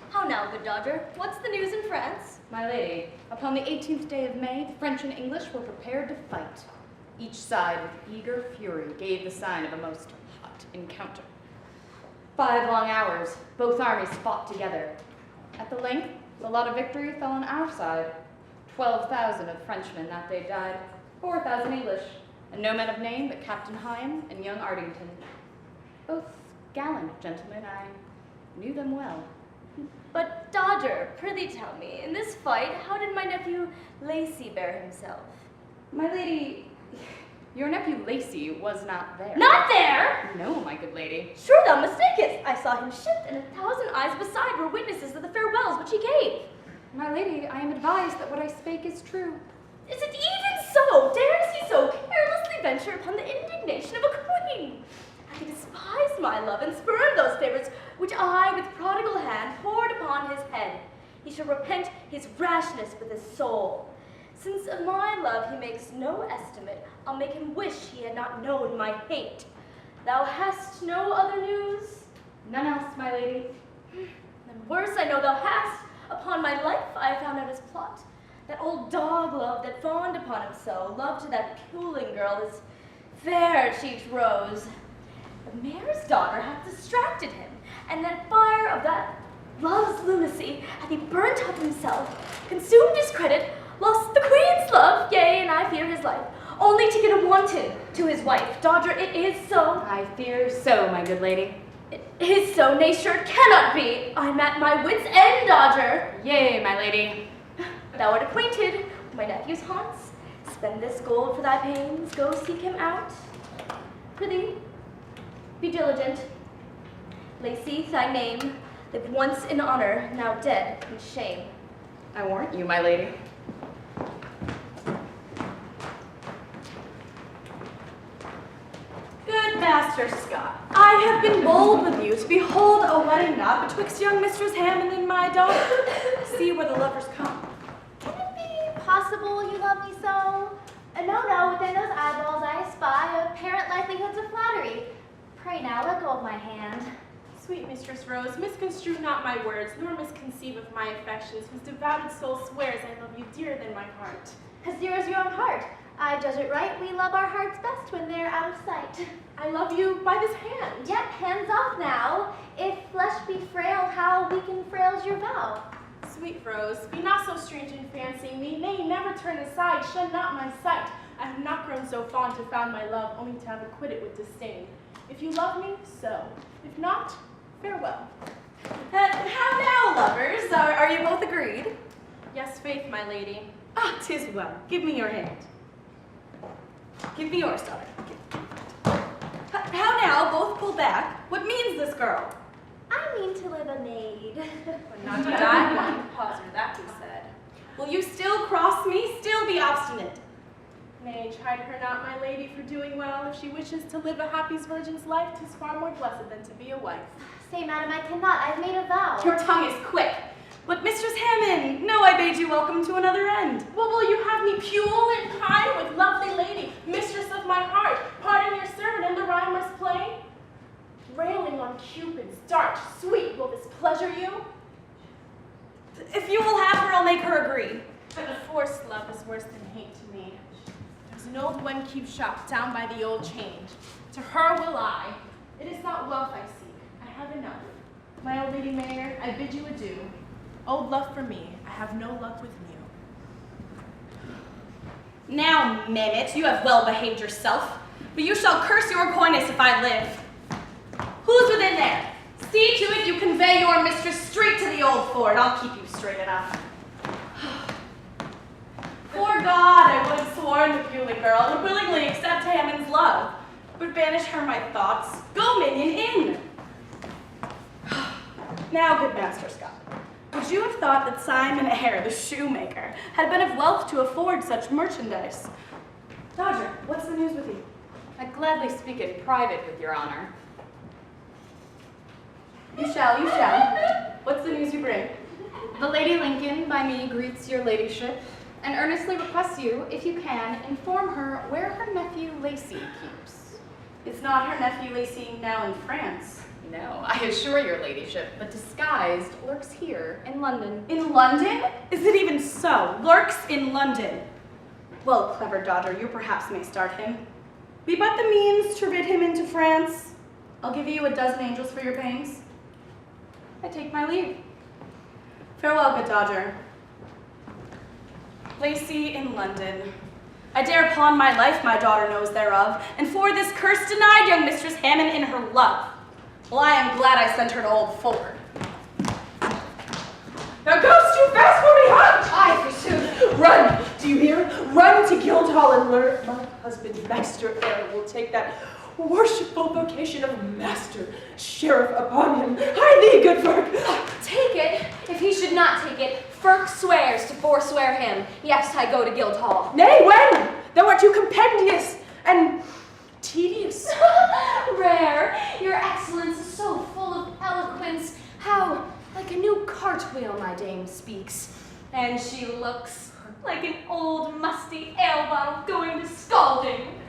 How now, good Dodger? What's the news in France? My lady, upon the 18th day of May, the French and English were prepared to fight. Each side, with eager fury, gave the sign of a most hot encounter. 5 long hours, both armies fought together. At the length, the lot of victory fell on our side. 12,000 of Frenchmen that day died, 4,000 English, and no men of name but Captain Hyam and young Ardington. Both gallant gentlemen, I knew them well. But, Dodger, prithee tell me, in this fight, how did my nephew Lacey bear himself? My lady, your nephew Lacey was not there. Not there? No, my good lady. Sure thou mistakest. I saw him shift, and 1,000 eyes beside were witnesses of the farewells which he gave. My lady, I am advised that what I spake is true. Is it even so? Dares he so carelessly venture upon the indignation of a queen? Hath he despised my love and spurned those favors which I with prodigal hand poured upon his head? He shall repent his rashness with his soul. Since of my love he makes no estimate, I'll make him wish he had not known my hate. Thou hast no other news? None else, my lady. Then worse I know thou hast. Upon my life I found out his plot. That old dog love that fawned upon him so, loved to that puling girl as fair-cheeked Rose. The mayor's daughter hath distracted him, and that fire of that love's lunacy hath he burnt up himself, consumed his credit, lost the queen's love, yea, and I fear his life, only to get a wanton to his wife. Dodger, it is so. I fear so, my good lady. It is so, nay, sure it cannot be. I'm at my wit's end, Dodger. Yea, my lady. Thou art acquainted with my nephew's haunts. Spend this gold for thy pains, go seek him out. Prithee, be diligent. Lacey, thy name, lived once in honor, now dead in shame. I warrant you, my lady. Good Master Scott, I have been bold with you to behold a wedding knot betwixt young Mistress Hammond and my daughter. See where the lovers come. Can it be possible you love me so? No, within those eyeballs I espy apparent likelihoods of flattery. Pray now, let go of my hand. Sweet Mistress Rose, misconstrue not my words, nor misconceive of my affections, whose devoted soul swears I love you dearer than my heart. As dear as your own heart. I judge it right, we love our hearts best when they're out of sight. I love you by this hand. Yet, hands off now. If flesh be frail, how weak and frail's your vow? Sweet Rose, be not so strange in fancying me, nay, never turn aside, shun not my sight. I have not grown so fond to found my love, only to have acquitted with disdain. If you love me, so. If not, farewell. How now, lovers? Are you both agreed? Yes, faith, my lady. Ah, 'tis well. Give me your hand. Give me yours, daughter. How now, both pull back. What means this, girl? I mean to live a maid. Not to die one, pause or that be said. Will you still cross me, still be obstinate? Nay, chide her not, my lady, for doing well. If she wishes to live a happy virgin's life, 'tis far more blessed than to be a wife. Say, madam, I cannot. I've made a vow. Your tongue is quick. But Mistress Hammond, no, I bade you welcome to another end. Well, will you have me pule and pine with lovely lady, mistress of my heart, pardon your servant in the rhymer's play? railing on Cupid's dart. Sweet, will this pleasure you? If you will have her, I'll make her agree. Forced love is worse than hate to me. There's an old one keeps shop down by the old change. To her will I. It is not wealth I seek. I have enough. My old lady mayor, I bid you adieu. Old love for me, I have no luck with you. Now, Mehmet, you have well behaved yourself, but you shall curse your coyness if I live. Who's within there? See to it you convey your mistress straight to the old ford. I'll keep you straight enough. For God, I would have sworn the puling girl would willingly accept Hammond's love, but banish her my thoughts. Go, minion, in! Now, good Master Scott, would you have thought that Simon Eyre, the shoemaker, had been of wealth to afford such merchandise? Dodger, what's the news with you? I'd gladly speak in private with your honor. You shall, you shall. What's the news you bring? The Lady Lincoln by me greets your ladyship and earnestly requests you, if you can, inform her where her nephew Lacey keeps. Is not her nephew Lacey now in France? No, I assure your ladyship, but disguised lurks here in London. In London? Is it even so? Lurks in London. Well, clever Dodger, you perhaps may start him. Be but the means to rid him into France. I'll give you a dozen angels for your pains. I take my leave. Farewell, good Dodger. Lacey in London. I dare upon my life my daughter knows thereof, and for this curse denied young Mistress Hammond in her love. Well, I am glad I sent her to Old Ford. Now goes too fast for me, hunt! Aye, forsooth. Run, do you hear? Run to Guildhall and learn my husband, Master Eyre, will take that worshipful vocation of master, sheriff upon him. Hie thee, good Ferk! Take it, if he should not take it. Ferk swears to forswear him. Yes, I go to Guildhall. Nay, when? Thou art too compendious and tedious. Rare, your excellence is so full of eloquence. How like a new cartwheel my dame speaks. And she looks like an old musty ale bottle going to scalding.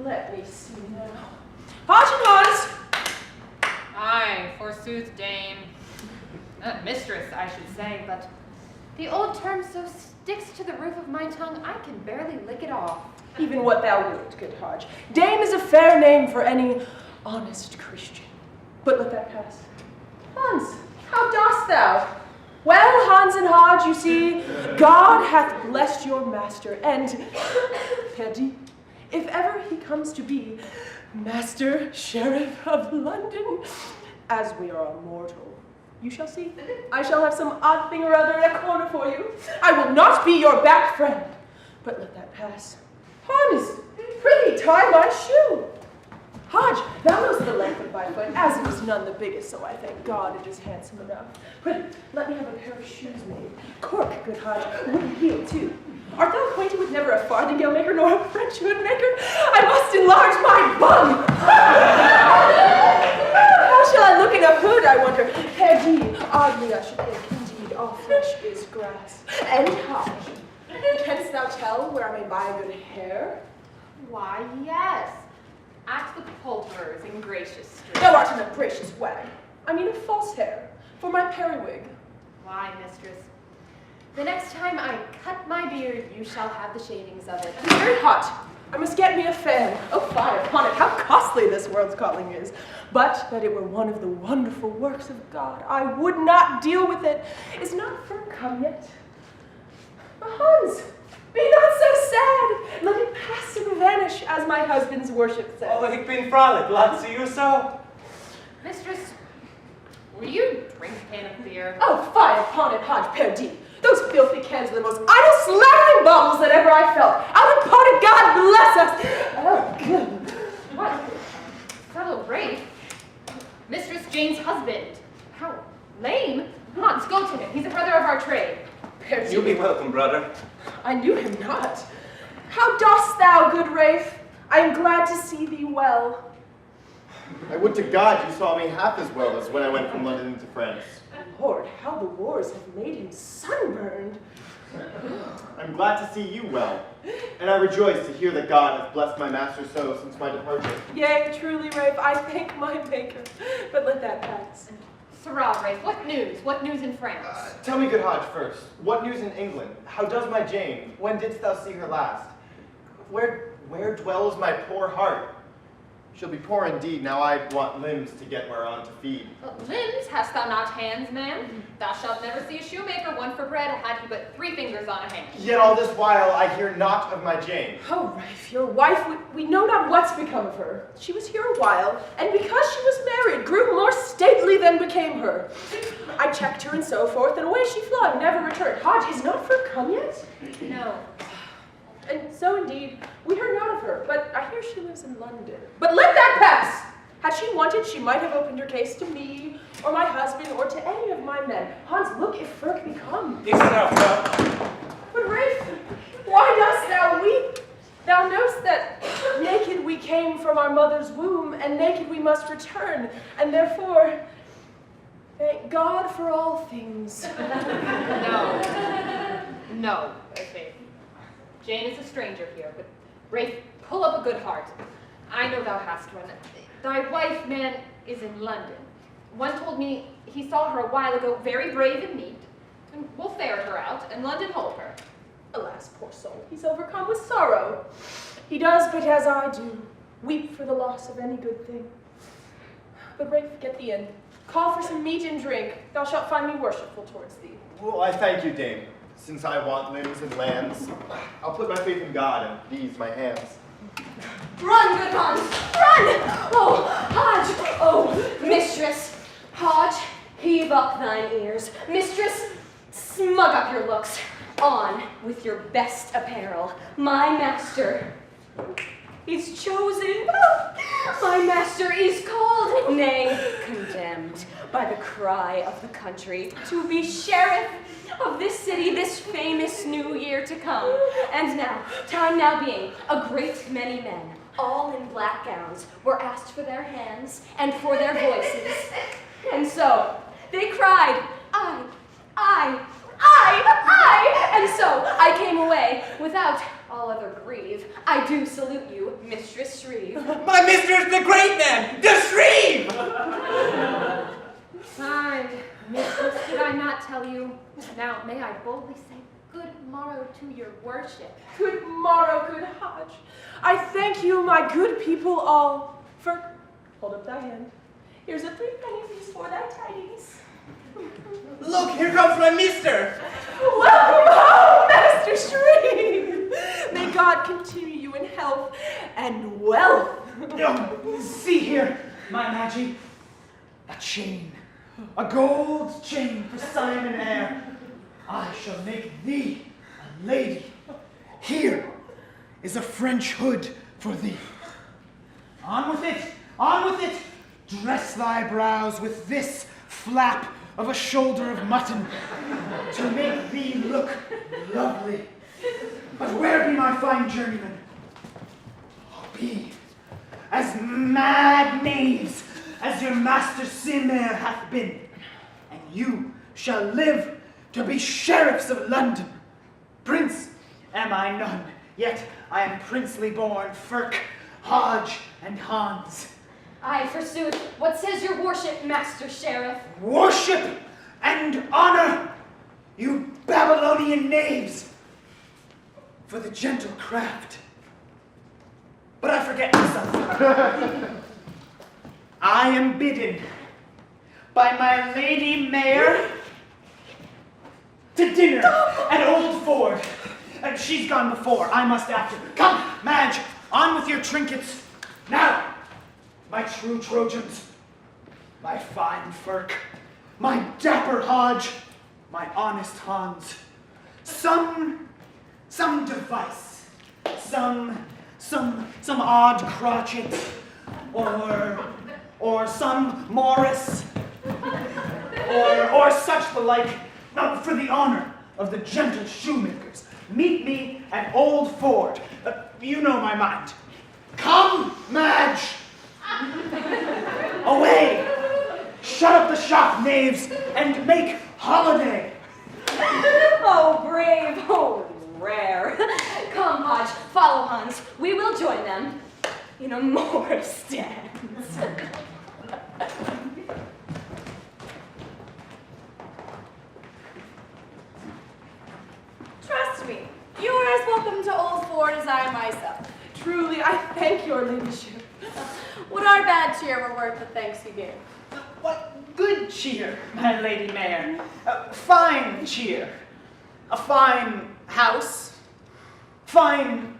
Let me see now. Hodge and Hans! Aye, forsooth, dame. Mistress, I should say, but the old term so sticks to the roof of my tongue, I can barely lick it off. Even what thou wilt, good Hodge. Dame is a fair name for any honest Christian. But let that pass. Hans, how dost thou? Well, Hans and Hodge, you see, God hath blessed your master, and, Paddy, if ever he comes to be Master Sheriff of London, as we are mortal, you shall see. I shall have some odd thing or other in a corner for you. I will not be your back friend, but let that pass. Hans, prithee, tie my shoe. Hodge, thou knowest the length of my foot, as it is none the biggest, so I thank God it is handsome enough. Prithee, let me have a pair of shoes made. Cork, good Hodge, wooden heel too. Art thou acquainted with never a farthingale maker nor a French hood maker? I must enlarge my bum! How shall I look in a hood, I wonder? Perdy, oddly I should think, indeed, all flesh is grass. And Hodge, canst thou tell where I may buy a good hair? Why, yes. At the poulterer's in Gracious Street. Thou art in a gracious way. I mean a false hair, for my periwig. Why, mistress? The next time I cut my beard, you shall have the shavings of it. It is very hot. I must get me a fan. Oh, fie upon it, how costly this world's calling is. But that it were one of the wonderful works of God, I would not deal with it. Is not firm come yet? Hans, be not so sad. Let it pass and vanish, as my husband's worship says. Oh, ik bin frolic, laat see you so. Mistress, will you drink a can of beer? Oh, fie upon it, Hodge Perdy. Those filthy cans are the most idle slattering bottles that ever I felt. Out of pot of God bless us. Oh, good. What? Fellow Rafe? Mistress Jane's husband. How lame. Hans, go to him. He's a brother of our trade. Perdy. You'll be welcome, brother. I knew him not. How dost thou, good Rafe? I am glad to see thee well. I would to God you saw me half as well as when I went from London into France. Lord, how the wars have made him sunburned. I'm glad to see you well. and I rejoice to hear that God hath blessed my master so since my departure. Yea, truly, Rafe, I thank my Maker. But let that pass. Sirrah, Rafe, what news? What news in France? Tell me, good Hodge, first, what news in England? How does my Jane? When didst thou see her last? Where dwells my poor heart? She'll be poor indeed, now I want limbs to get whereon to feed. Limbs, hast thou not hands, man? Thou shalt never see a shoemaker, one for bread, had he but 3 fingers on a hand. Yet all this while I hear not of my Jane. Oh, Rafe, your wife, we know not what's become of her. She was here a while, and because she was married, grew more stately than became her. I checked her and so forth, and away she fled, never returned. Hodge, is not Fur come yet? No. And so indeed, we heard not of her, but I hear she lives in London. But let that pass! Had she wanted, she might have opened her case to me, or my husband, or to any of my men. Hans, look if Fur be come. It's enough, now. But Rafe, why dost thou weep? Thou knowst that naked we came from our mother's womb, and naked we must return, and therefore, thank God for all things. No, Rafe. Jane is a stranger here, but Rafe, pull up a good heart. I know thou hast one. Thy wife, man, is in London. One told me he saw her a while ago, very brave and neat, and we'll ferret her out, and London hold her. Alas, poor soul, he's overcome with sorrow. He does but as I do, weep for the loss of any good thing. But Rafe, get thee in. Call for some meat and drink. Thou shalt find me worshipful towards thee. Well, I thank you, dame. Since I want limbs and lands, I'll put my faith in God and these my hands. Run, good Hans, run! Oh, Hodge, oh, mistress. Hodge, heave up thine ears. Mistress, smug up your looks. On with your best apparel. My master is chosen. My master is called, nay, condemned by the cry of the country to be sheriff of this city this famous new year to come. And now, time now being, a great many men, all in black gowns, were asked for their hands and for their voices. And so they cried, I. And so I came away without all other grieve. I do salute you, Mistress Shreve. My mistress, the great man, the Shreve! Fine, mistress, did I not tell you? Now, may I boldly say good morrow to your worship. Good morrow, good Hodge. I thank you, my good people all, for, hold up thy hand. Here's a 3 penny piece for thy tidings. Look, here comes my mister! Welcome home, Master Shreve! May God continue you in health and wealth. See here, my Maggie. A chain. A gold chain for Simon Eyre. I shall make thee a lady. Here is a French hood for thee. On with it, on with it. Dress thy brows with this flap of a shoulder of mutton to make thee look lovely. But where be my fine journeymen? Be as mad knaves as your master Simer hath been, and you shall live to be sheriffs of London. Prince am I none, yet I am princely born, Firk, Hodge, and Hans. Aye, forsooth, what says your worship, Master Sheriff? Worship and honor, you Babylonian knaves, for the gentle craft. But I forget myself. I am bidden by my Lady Mayor to dinner at Old Ford. And she's gone before, I must after. Come, Madge, on with your trinkets. Now, my true Trojans, my fine Firk, my dapper Hodge, my honest Hans. Some device, some odd crotchet, or some Morris, or such the like, for the honor of the gentle shoemakers. Meet me at Old Ford. You know my mind. Come, Madge! Away! Shut up the shop, knaves, and make holiday! Oh, brave, oh, rare. Come, Hodge, no more stands. Trust me, you are as welcome to Old Ford as I myself. Truly, I thank your ladyship. Would our bad cheer were worth the thanks you gave? What good cheer, my lady mayor. Fine cheer. A fine house. Fine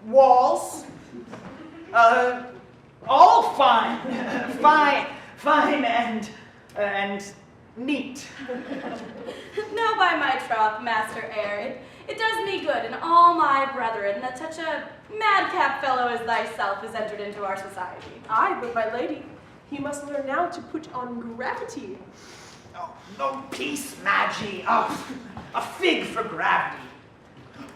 walls. All fine. Fine and neat. Now by my troth, Master Eyre, it does me good and all my brethren that such a madcap fellow as thyself is entered into our society. Aye, but my lady, you must learn now to put on gravity. Oh, no peace, Maggie. Oh, a fig for gravity.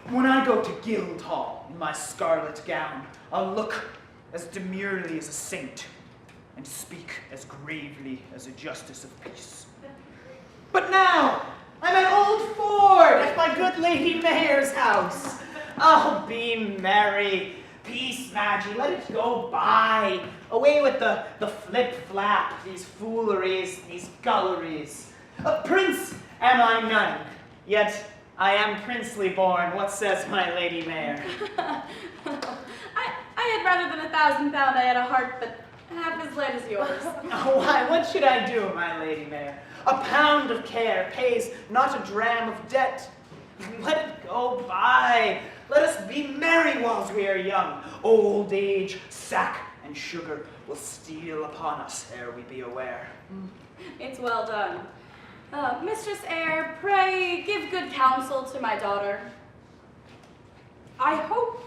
When I go to Guildhall in my scarlet gown, I'll look as demurely as a saint and speak as gravely as a justice of peace. But now, I'm at Old Ford at my good lady mayor's house. Oh, be merry. Peace, Maggie, let it go by. Away with the flip-flap, these fooleries, these gulleries. A prince am I none, yet I am princely born. What says my lady mayor? I had rather than £1,000 I had a heart but half as light as yours. Oh, why, what should I do, my lady mayor? A pound of care pays not a dram of debt. Let it go by. Let us be merry whilst we are young. Old age, sack, and sugar will steal upon us ere we be aware. It's well done. Mistress Eyre, pray give good counsel to my daughter. I hope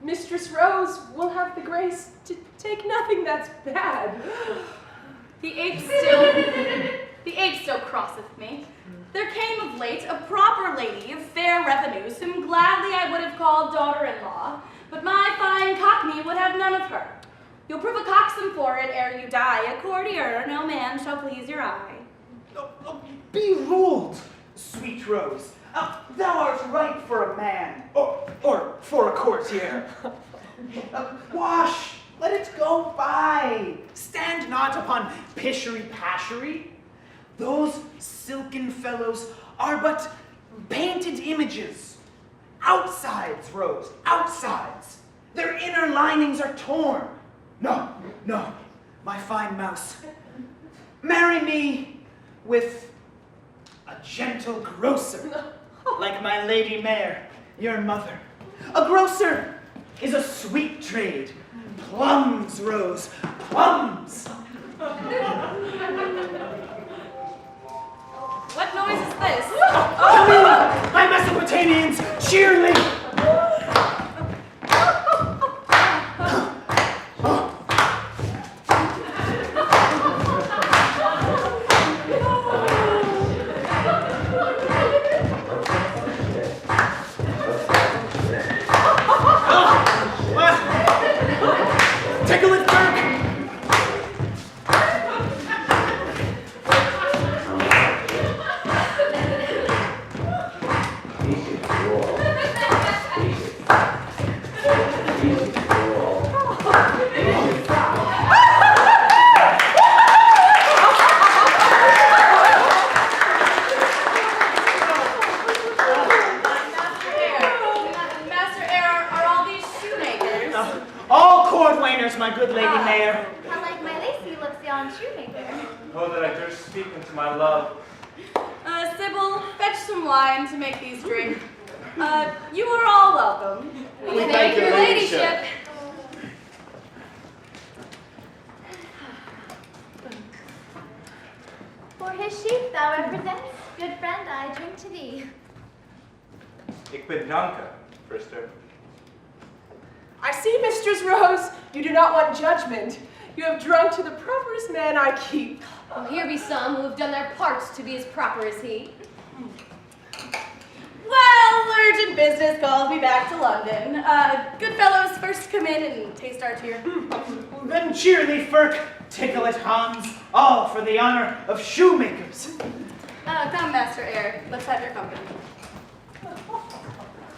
Mistress Rose will have the grace to take nothing that's bad. The ape still crosseth me. There came of late a proper lady of fair revenues, whom gladly I would have called daughter-in-law, but my fine cockney would have none of her. You'll prove a coxswain for it ere you die, a courtier, no man shall please your eye. Be ruled, sweet Rose. Thou art right for a man, or for a courtier. Wash, let it go by. Stand not upon pishery-pashery. Those silken fellows are but painted images. Outsides, Rose, outsides. Their inner linings are torn. No, my fine mouse. Marry me with a gentle grocer, like my lady mayor, your mother. A grocer is a sweet trade. Plums, Rose, plums. What noise is this? Come in, my Mesopotamians, cheerly. Tickle it, Dirk. Master Eyre, are all these shoemakers? All cordwainers, my good lady mayor. How like my lacy looks yon shoemaker. Oh, that I durst speak unto my love. Sybil, fetch some wine to make these drink. You are all welcome. We thank your ladyship. For his sheep thou represents, good friend, I drink to thee. Ik ben danke, Frister. I see, Mistress Rose, you do not want judgment. You have drunk to the properest man I keep. Well, here be some who have done their parts to be as proper as he. Well, urgent business calls me back to London. Good fellows, first come in and taste our cheer. Then cheerly, Firk, tickle it, Hans, all for the honor of shoemakers. Come, Master Eyre, let's have your company.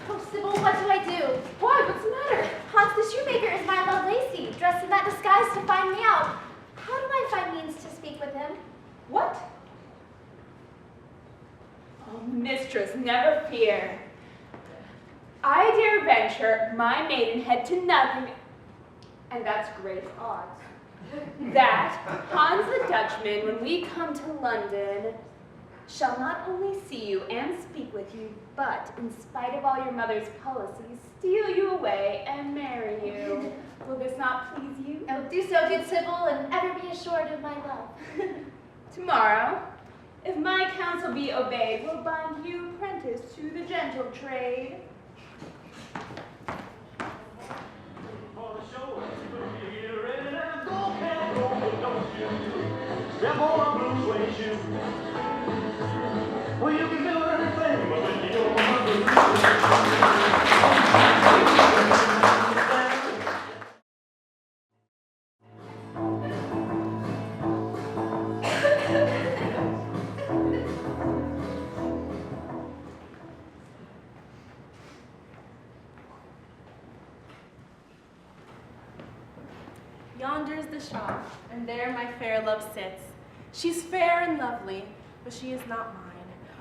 Oh, Sybil, what do I do? Why, what's the matter? Hans the shoemaker is my love lacy, dressed in that disguise to find me out. How do I find means to speak with him? What? Oh, mistress, never fear. I dare venture my maidenhead to nothing, and that's great odds, that Hans the Dutchman, when we come to London, shall not only see you and speak with you, but, in spite of all your mother's policies, steal you away and marry you. Will this not please you? Oh, do so, good Sybil, and ever be assured of my love. Tomorrow, if my counsel be obeyed, will bind you apprentice to the gentle trade. Step on a blue suede shoe. Well, you can do everything, but when you don't want to Yonder's the shop, and there my fair love sits. She's fair and lovely, but she is not mine.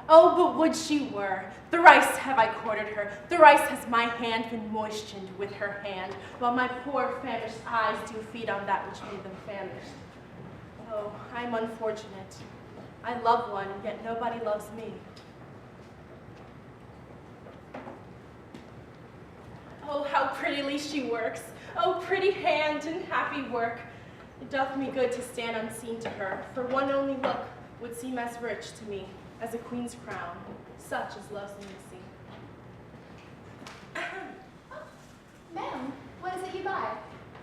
Oh, but would she were! Thrice have I courted her, thrice has my hand been moistened with her hand, while my poor famished eyes do feed on that which made them famished. Oh, I'm unfortunate. I love one, yet nobody loves me. Oh, how prettily she works! Oh, pretty hand and happy work! It doth me good to stand unseen to her, for one only look would seem as rich to me as a queen's crown, such as love's intimacy. Ma'am, what is it you buy?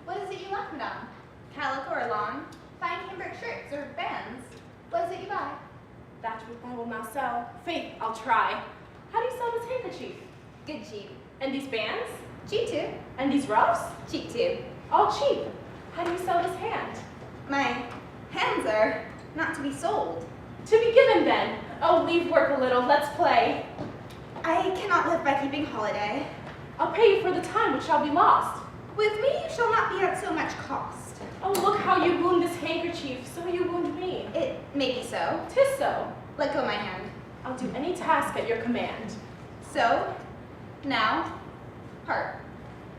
What is it you like, madame? Calico or lawn? Fine cambric shirts or bands? What is it you buy? That which I will not sell. Faith, I'll try. How do you sell this handkerchief? Good cheap. And these bands? Cheap too. And these ruffs? Cheap too. All cheap. How do you sell this hand? My hands are not to be sold. To be given then. Oh, leave work a little, let's play. I cannot live by keeping holiday. I'll pay you for the time which shall be lost. With me you shall not be at so much cost. Oh, look how you wound this handkerchief, so you wound me. It may be so. 'Tis so. Let go my hand. I'll do any task at your command. So, now, part.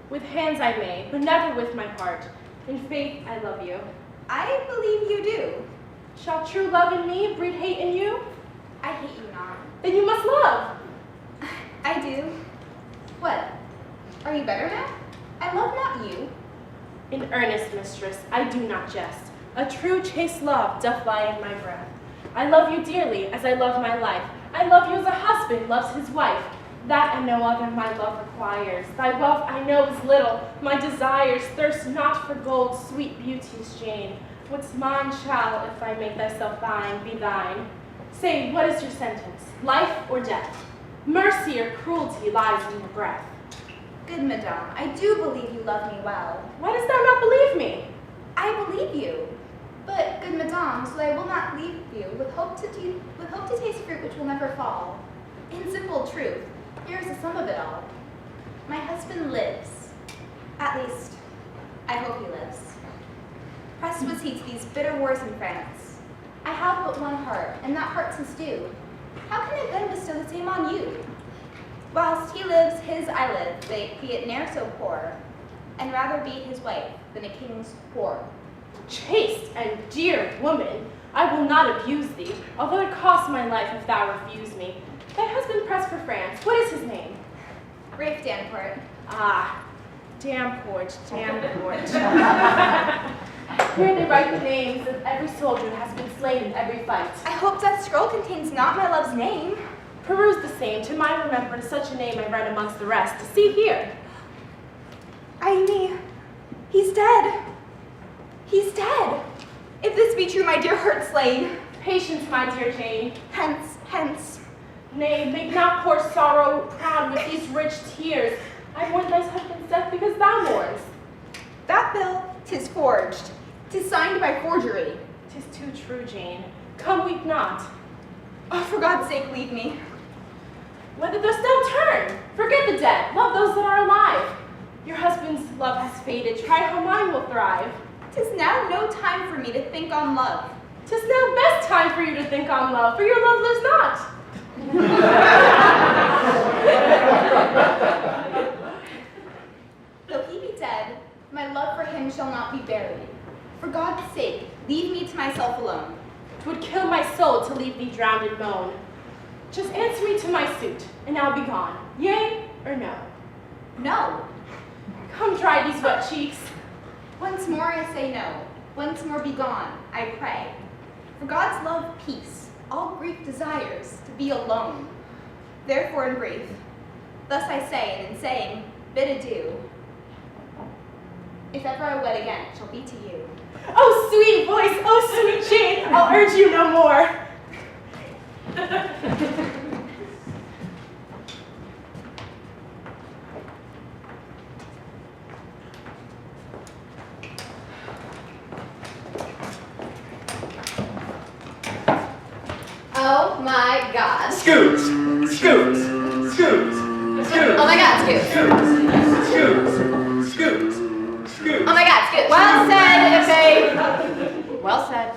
With hands I may, but never with my heart. In faith, I love you. I believe you do. Shall true love in me breed hate in you? I hate you not. Then you must love. I do. What? Are you better now? I love not you. In earnest, mistress, I do not jest. A true chaste love doth lie in my breath. I love you dearly, as I love my life. I love you as a husband loves his wife. That and no other my love requires. Thy wealth I know is little, my desires thirst not for gold, sweet beauteous Jane. What's mine shall, if I make thyself thine, be thine. Say, what is your sentence, life or death? Mercy or cruelty lies in your breath. Good madame, I do believe you love me well. Why dost thou not believe me? I believe you. But, good madame, so I will not leave you with hope to taste fruit which will never fall. In simple truth, here is the sum of it all. My husband lives. At least, I hope he lives. Pressed was he to these bitter wars in France. I have but one heart, and that heart 'tis due. How can I then bestow the same on you? Whilst he lives, his I live, be it ne'er so poor, and rather be his wife than a king's whore. Chaste and dear woman, I will not abuse thee, although it cost my life if thou refuse me. Thy husband pressed for France. What is his name? Rafe Danport. Ah, Danport. Here they write the names of every soldier who has been slain in every fight. I hope that scroll contains not my love's name. Peruse the same. To my remembrance, such a name I read amongst the rest. See here. Ay me, he's dead. He's dead. If this be true, my dear heart slain. Patience, my dear Jane. Hence, hence. Nay, make not poor sorrow proud with these rich tears. I mourn thy husband's death because thou mournest. That bill, 'tis forged. 'Tis signed by forgery. 'Tis too true, Jane. Come, weep not. Oh, for God's sake, leave me. Whether dost thou turn? Forget the dead. Love those that are alive. Your husband's love has faded, try how mine will thrive. 'Tis now no time for me to think on love. 'Tis now best time for you to think on love, for your love lives not. Though he be dead, my love for him shall not be buried. For God's sake, leave me to myself alone. 'Twould kill my soul to leave thee drowned in moan. Just answer me to my suit, and I'll be gone. Yea or no? No. Come dry these wet cheeks. Once more I say no. Once more be gone, I pray. For God's love, peace, all grief desires to be alone. Therefore in brief, thus I say, and in saying, bid adieu. If ever I wed again, it shall be to you. Oh, sweet voice, oh, sweet Jane, I'll urge you no more. Oh my God. Scoots! Scoots! Scoots! Scoots! Oh my God, Scoot. Scoots! Scoots! Scoots! Scoots! Oh my God, Scoot. Well said, Ife. Well said.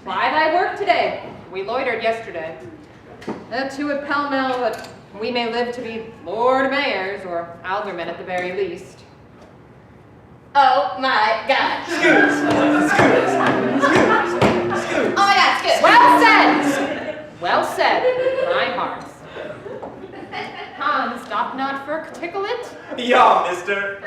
Why thy work today? We loitered yesterday. To it pell-mell that we may live to be Lord Mayors or aldermen at the very least. Oh my God. Scoots! Scoots! Scoots! Scoots! Oh my God, Scoot. Well said! Well said, my heart. Hans, doth not Firk tickle it? Yeah, mister.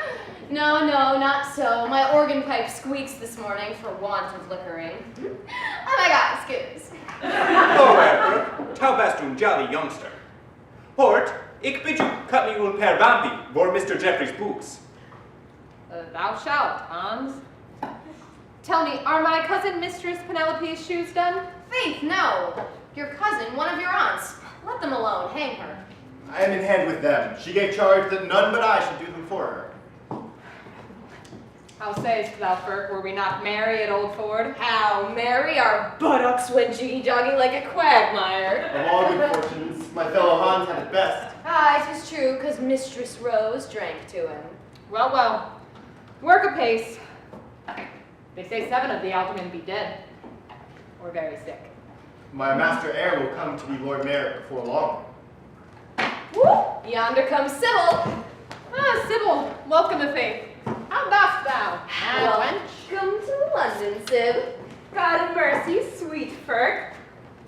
No, no, not so. My organ pipe squeaks this morning for want of liquoring. Oh my God, Scoots. Oh, Eyre, how best du jolly youngster. Hort, ik bid you cut me un per bambi, voor Mr. Jeffrey's boots. Thou shalt, Hans. Tell me, are my cousin Mistress Penelope's shoes done? Faith, no. Your cousin, one of your aunts. Let them alone. Hang her. I am in hand with them. She gave charge that none but I should do them for her. How sayest thou, Firk, were we not merry at Old Ford? How merry our buttocks went jiggy-jogging like a quagmire. Of all good fortunes, my fellow Hans had it best. Ah, it is true, 'cause Mistress Rose drank to him. Well, well. Work apace. They say 7 of the aldermen be dead. Or very sick. My master Eyre will come to be Lord Mayor before long. Whoop! Yonder comes Sybil. Ah, Sybil, welcome to faith. How dost thou? Welcome to London, Syb. God of mercy, sweet Firk.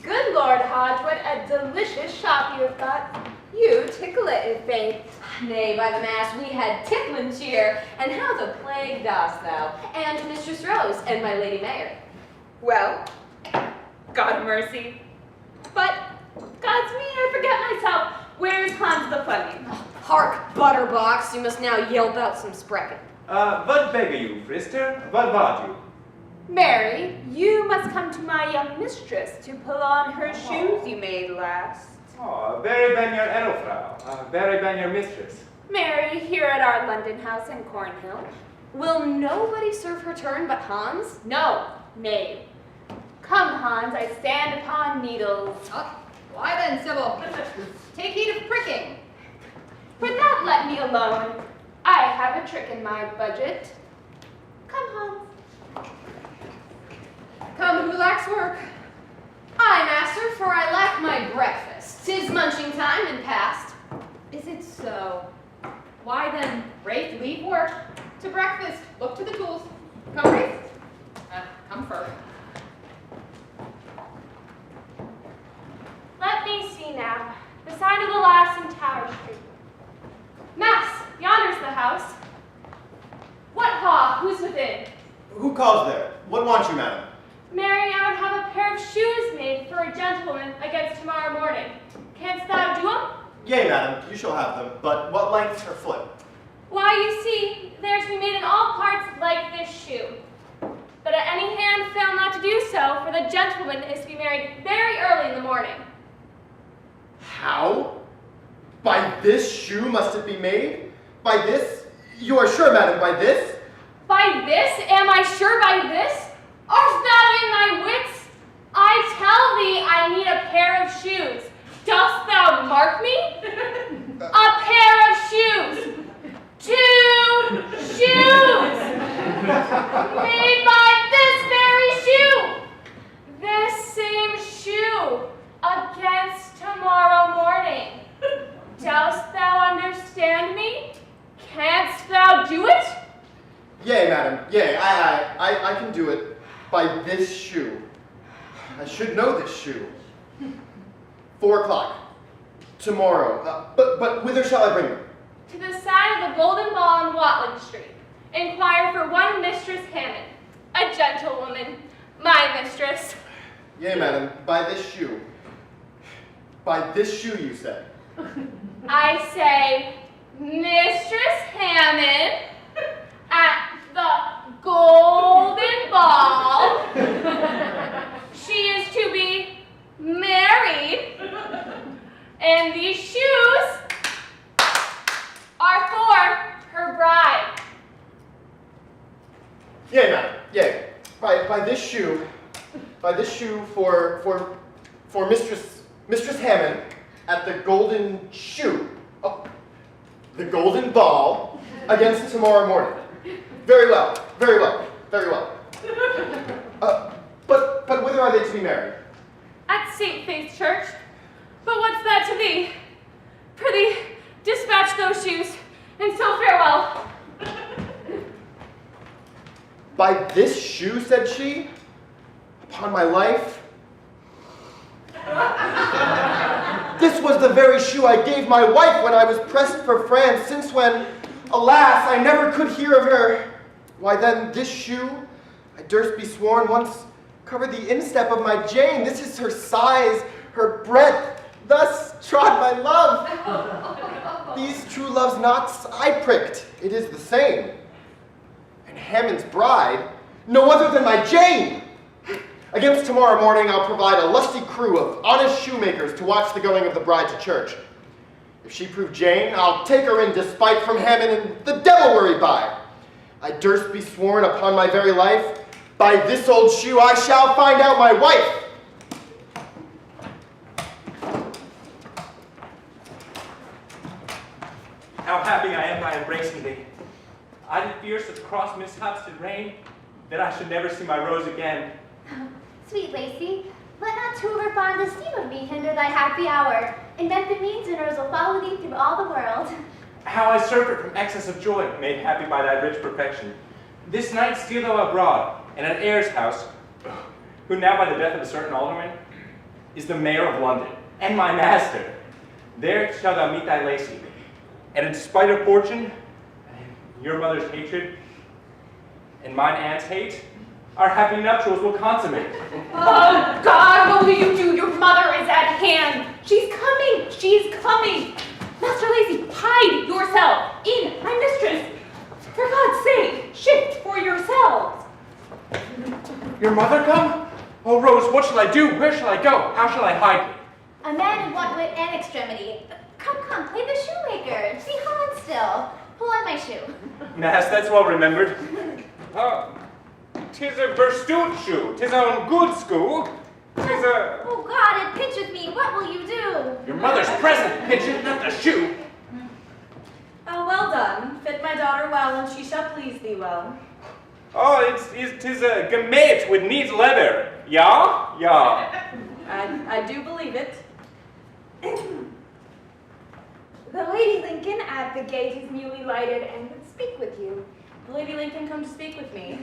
Good Lord Hodge, what a delicious shop you have got. You tickle it, in faith. Nay, by the mass, we had tickling cheer. And how the plague dost thou? And Mistress Rose, and my Lady Mayor. Well, God mercy. But, God's me, I forget myself. Where's Hans the Funny? Hark, Butterbox, you must now yelp out some sprechen. Vad beggar you, Frister? Vad vad you? Mary, you must come to my young mistress to pull on her shoes you made last. Oh, very ben your Erofrau. Very ben your mistress. Mary, here at our London house in Cornhill. Will nobody serve her turn but Hans? No, nay. Come, Hans, I stand upon needles. Oh, why then, Sybil? Take heed of pricking. For that, let me alone. I have a trick in my budget. Come, Hans. Come, who lacks work? Aye, master, for I lack my breakfast. 'Tis munching time and past. Is it so? Why then, Wraith, leave work. To breakfast, look to the tools. Come, Wraith. Come first. Let me see now. The sign of the lass in Tower Street. Mass, yonder's the house. What ha? Who's within? Who calls there? What want you, madam? Mary, I would have a pair of shoes made for a gentleman against tomorrow morning. Canst thou do 'em? Yea, madam, you shall have them, but what length's her foot? Why, you see, they're to be made in all parts like this shoe. But at any hand fail not to do so, for the gentleman is to be married very early in the morning. How? By this shoe must it be made? By this? You are sure, madam, by this? By this? Am I sure by this? Art thou in thy wits? I tell thee I need a pair of shoes. Dost thou mark me? A pair of shoes. 2 Yea, I can do it by this shoe. I should know this shoe. 4 o'clock. Tomorrow. But whither shall I bring them? To the side of the Golden Ball on Watling Street. Inquire for one Mistress Hammond, a gentlewoman, my mistress. Yea, madam, by this shoe. By this shoe, you say? I say, Mistress Hammond, at the Golden Ball, she is to be married, and these shoes are for her bride. Yea, madam, yea. By this shoe for Mistress Hammond at the Golden Shoe. Oh, the Golden Ball against tomorrow morning. Very well, very well, very well. But whither are they to be married? At St. Faith's Church. But what's that to thee? Prithee, dispatch those shoes, and so farewell. By this shoe, said she, upon my life. This was the very shoe I gave my wife when I was pressed for France, since when, alas, I never could hear of her. Why then, this shoe, I durst be sworn, once covered the instep of my Jane. This is her size, her breadth, thus trod my love. These true love's knots I pricked, it is the same. And Hammond's bride, no other than my Jane. Against tomorrow morning, I'll provide a lusty crew of honest shoemakers to watch the going of the bride to church. If she prove Jane, I'll take her in despite from Hammond, and the devil worry by. I durst be sworn upon my very life, by this old shoe I shall find out my wife. How happy I am by embracing thee. I did fear such cross mishaps did reign, that I should never see my Rose again. Sweet Lacey, let not too over fond esteem of me hinder thy happy hour. Invent the means, and Rose will follow thee through all the world. How I served it from excess of joy, made happy by thy rich perfection. This night steal thou abroad, and at Eyre's house, who now by the death of a certain alderman, is the mayor of London, and my master. There shalt thou meet thy Lacey, and in spite of fortune, and your mother's hatred, and mine aunt's hate, our happy nuptials will consummate. Oh, God, what will you do? Your mother is at hand. She's coming. She's coming. Master Lacy, hide yourself in my mistress. For God's sake, shift for yourselves. Your mother come? Oh, Rose, what shall I do? Where shall I go? How shall I hide me? A man in want wit and extremity. Come, play the shoemaker. Be on still. Pull on my shoe. Mass, that's well remembered. 'Tis a verstute shoe. 'Tis own good school. 'Tis a... Oh God, it pincheth me. What will you do? Your mother's present, pitcheth, not the shoe. Oh, well done. Fit my daughter well, and she shall please thee well. Oh, 'tis a gemate with neat leather. Ja? Ja. I do believe it. The Lady Lincoln at the gate is newly lighted and would speak with you. Lady Lincoln come to speak with me.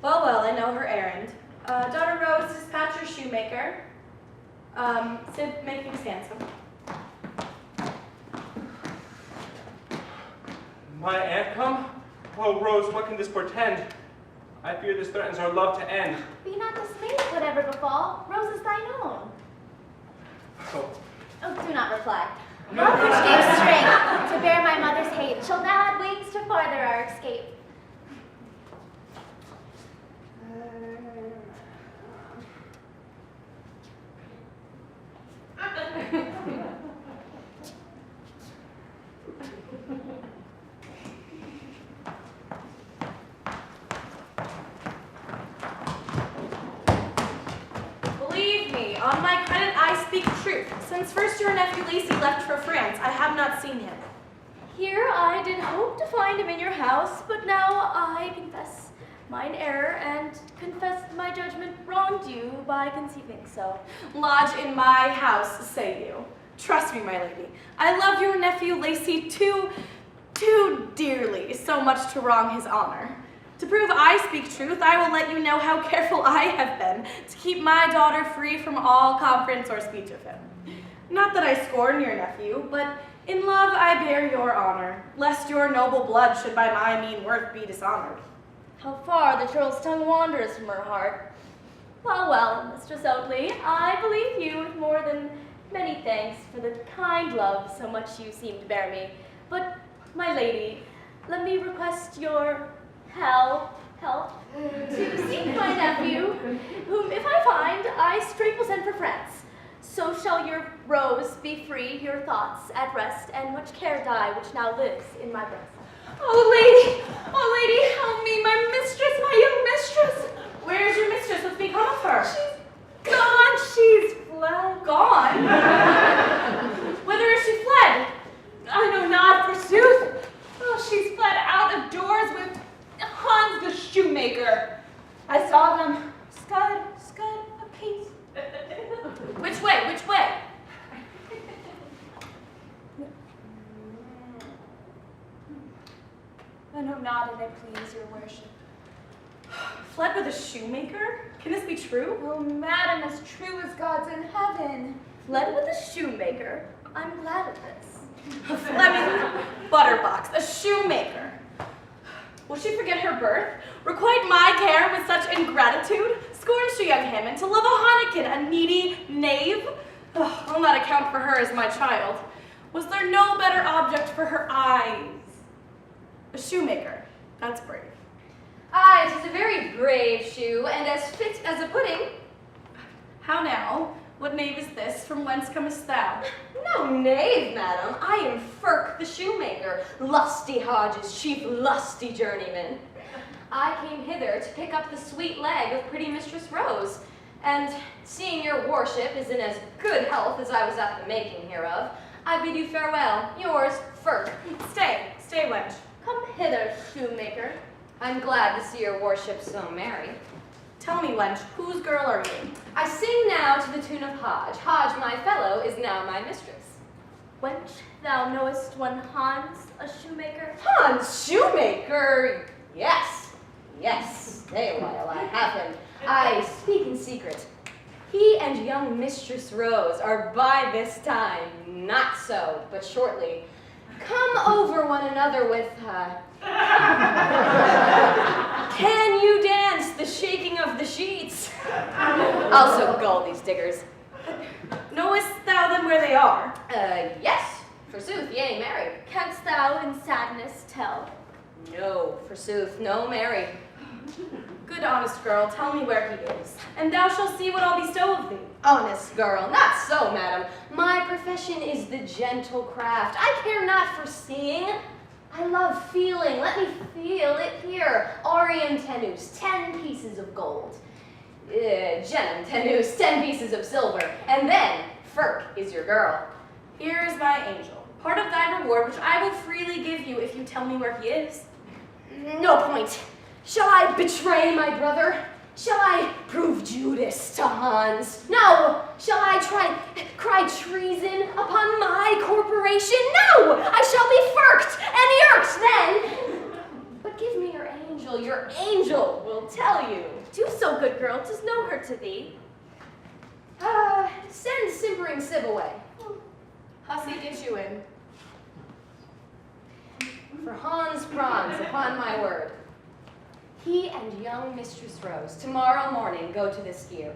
Well, I know her errand. Daughter Rose, dispatch your shoemaker. Sid, make things handsome. My aunt come? Oh, Rose, what can this portend? I fear this threatens our love to end. Be not dismayed, whatever befall. Rose is thine own. Oh, Oh, do not reply. Love which gave strength to bear my mother's hate shall now add wings to farther our escape. Believe me, on my credit I speak truth. Since first your nephew Lacey left for France, I have not seen him. Here I did hope to find him in your house, but now I confess mine error and confess my judgment wronged you by conceiving so. Lodge in my house, say you. Trust me, my lady. I love your nephew Lacey too dearly, so much to wrong his honor. To prove I speak truth, I will let you know how careful I have been to keep my daughter free from all conference or speech of him. Not that I scorn your nephew, but in love I bear your honor, lest your noble blood should by my mean worth be dishonored. How far the churl's tongue wanders from her heart. Well, well, Mistress Oakley, I believe you with more than many thanks for the kind love so much you seem to bear me. But, my lady, let me request your help to seek my nephew, whom if I find, I straight will send for France. So shall your rose be free, your thoughts at rest, and much care die which now lives in my breast. Oh lady, help me, my mistress, my young mistress. Where is your mistress? What's become of her? She's gone, she's fled. Gone? Whither is she fled? I know not, forsooth. Oh, she's fled out of doors with Hans the shoemaker. I saw them scud apace. Which way? Which way? I know not if it please your worship. Fled with a shoemaker? Can this be true? Oh, madam, as true as God's in heaven. Fled with a shoemaker? I'm glad of this. Fleming Butterbox, a shoemaker. Will she forget her birth? Requite my care with such ingratitude? Scorns she young Hammond to love a Hannikin, a needy knave? I'll not account for her as my child. Was there no better object for her eyes? A shoemaker. That's brave. Aye, 'tis a very brave shoe, and as fit as a pudding. How now? What knave is this? From whence comest thou? No knave, madam. I am Firk the shoemaker, lusty Hodge's chief lusty journeyman. I came hither to pick up the sweet leg of pretty Mistress Rose, and seeing your worship is in as good health as I was at the making hereof, I bid you farewell. Yours, Firk. Stay, wench. Come hither, shoemaker. I'm glad to see your worship so merry. Tell me, wench, whose girl are you? I sing now to the tune of Hodge. Hodge, my fellow, is now my mistress. Wench, thou knowest one Hans, a shoemaker? Hans, shoemaker? Yes, stay a while, I have him. I speak in secret. He and young Mistress Rose are by this time, not so, but shortly, come over one another with, can you dance the shaking of the sheets? Also gull these diggers. Knowest thou then where they are? Yes, forsooth, yea, married. Canst thou in sadness tell? No, forsooth, no, married. Good honest girl, tell me where he is, and thou shalt see what I'll bestow of thee. Honest girl, not so, madam. My profession is the gentle craft. I care not for seeing. I love feeling. Let me feel it here. Aureum tenus, 10 pieces of gold. Genum tenus, 10 pieces of silver. And then, Firk is your girl. Here is my angel, part of thy reward, which I will freely give you if you tell me where he is. No point. Shall I betray my brother? Shall I prove Judas to Hans? No! Shall I cry treason upon my corporation? No! I shall be firked and yerked then! But give me your angel will tell you. Do so, good girl, 'tis no hurt to thee. Send simpering Sib away. Hussy, get you in. For Hans Franz, upon my word. He and young Mistress Rose tomorrow morning go to the skier.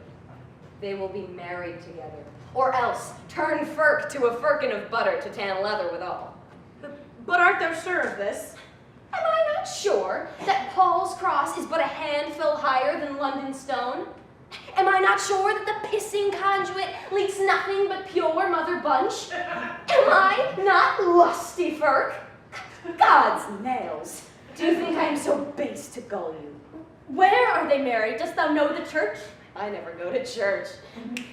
They will be married together, or else turn Firk to a firkin of butter to tan leather withal. But art thou sure of this? Am I not sure that Paul's Cross is but a handful higher than London stone? Am I not sure that the pissing conduit leaks nothing but pure mother bunch? Am I not lusty, Firk? God's nails! Do you think I am so base to gull you? Where are they married? Dost thou know the church? I never go to church,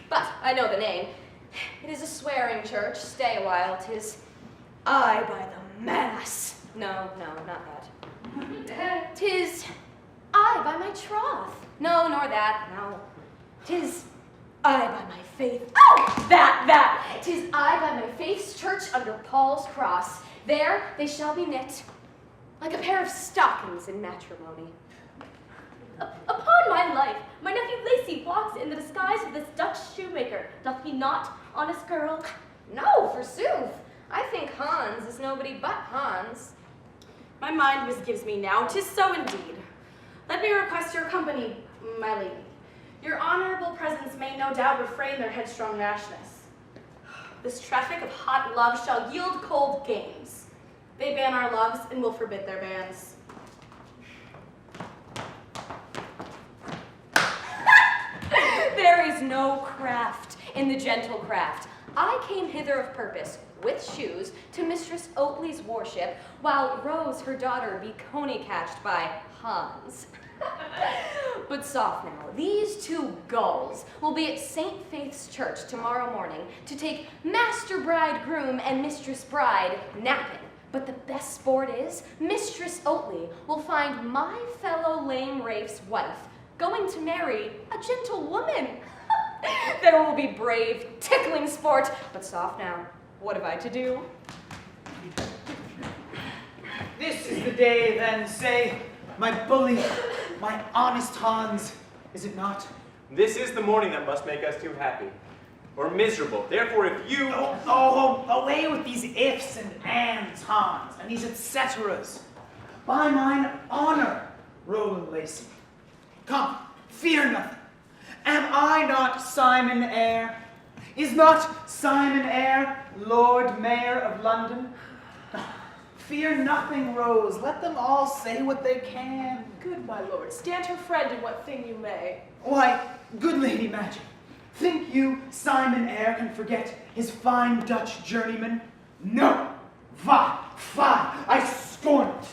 but I know the name. It is a swearing church. Stay a while. 'Tis I by the mass. No, not that. 'Tis I by my troth. No, nor that. No. 'Tis I by my faith. Oh, that. 'Tis I by my faith's church under Paul's cross. There they shall be knit, like a pair of stockings in matrimony. Upon my life, my nephew Lacey walks in the disguise of this Dutch shoemaker. Doth he not, honest girl? No, forsooth. I think Hans is nobody but Hans. My mind misgives me now, 'tis so indeed. Let me request your company, my lady. Your honorable presence may no doubt refrain their headstrong rashness. This traffic of hot love shall yield cold games. They ban our loves and will forbid their bans. There is no craft in the gentle craft. I came hither of purpose, with shoes, to Mistress Oatley's worship, while Rose, her daughter, be coney-catched by Hans. But soft now, these two gulls will be at St. Faith's Church tomorrow morning to take Master Bridegroom and Mistress Bride napping. But the best sport is, Mistress Oatley will find my fellow lame Rafe's wife going to marry a gentle woman. There will be brave, tickling sport, but soft now, what have I to do? This is the day, then, say, my bully, my honest Hans, is it not? This is the morning that must make us too happy, or miserable. Therefore, if you... Oh, away with these ifs and ands, Hans, and these et ceteras. By mine honor, Roland Lacey. Come, fear nothing. Am I not Simon Eyre? Is not Simon Eyre Lord Mayor of London? Fear nothing, Rose. Let them all say what they can. Good, my lord. Stand her friend in what thing you may. Why, good Lady Magic, think you Simon Eyre can forget his fine Dutch journeyman? No! Va, fie, I scorn it.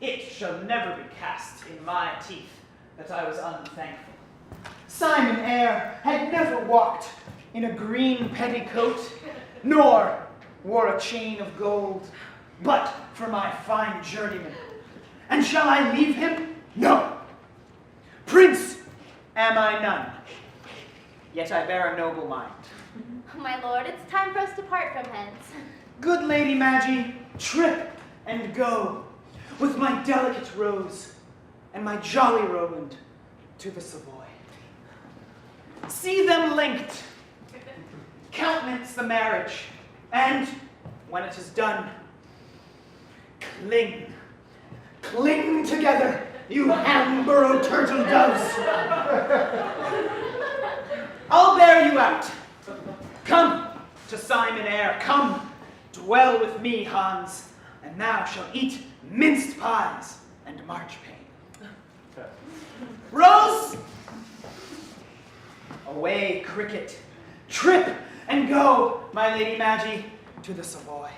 It shall never be cast in my teeth that I was unthankful. Simon Eyre had never walked in a green petticoat, nor wore a chain of gold, but for my fine journeyman. And shall I leave him? No. Prince am I none, yet I bear a noble mind. My lord, it's time for us to part from hence. Good Lady Maggie, trip and go, with my delicate Rose and my jolly Roland, to the Savoy. See them linked, countenance the marriage, and when it is done, cling together, you ham-burrowed turtle doves. I'll bear you out. Come to Simon Eyre, come, dwell with me, Hans, and thou shalt eat minced pies and marchpane. Rose! Away, cricket. Trip and go, my Lady Maggie, to the Savoy.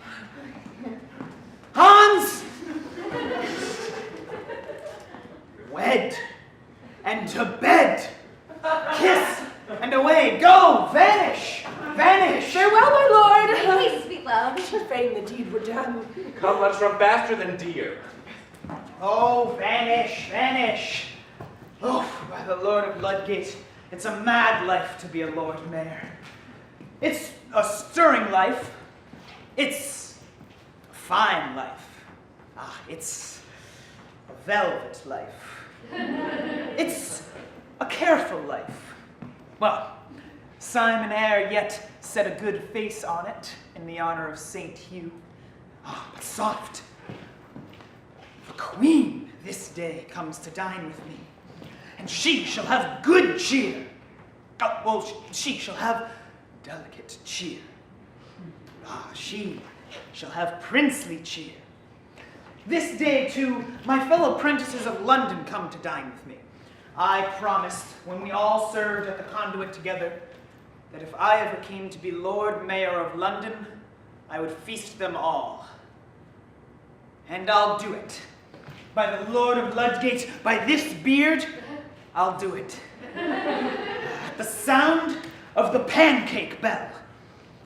Hans! Wed and to bed. Kiss and away. Go, vanish, vanish. Farewell, my lord. Haste, sweet love. Should fain the deed were done. Come, let's run faster than deer. Oh, vanish, vanish. Oh, by the Lord of Ludgate, it's a mad life to be a Lord Mayor. It's a stirring life. It's a fine life. It's a velvet life. It's a careful life. Well, Simon Eyre yet set a good face on it in the honor of St. Hugh. But soft. The Queen this day comes to dine with me, and she shall have good cheer. She shall have delicate cheer. She shall have princely cheer. This day, too, my fellow prentices of London come to dine with me. I promised, when we all served at the conduit together, that if I ever came to be Lord Mayor of London, I would feast them all. And I'll do it. By the Lord of Ludgate, by this beard, I'll do it. At the sound of the pancake bell,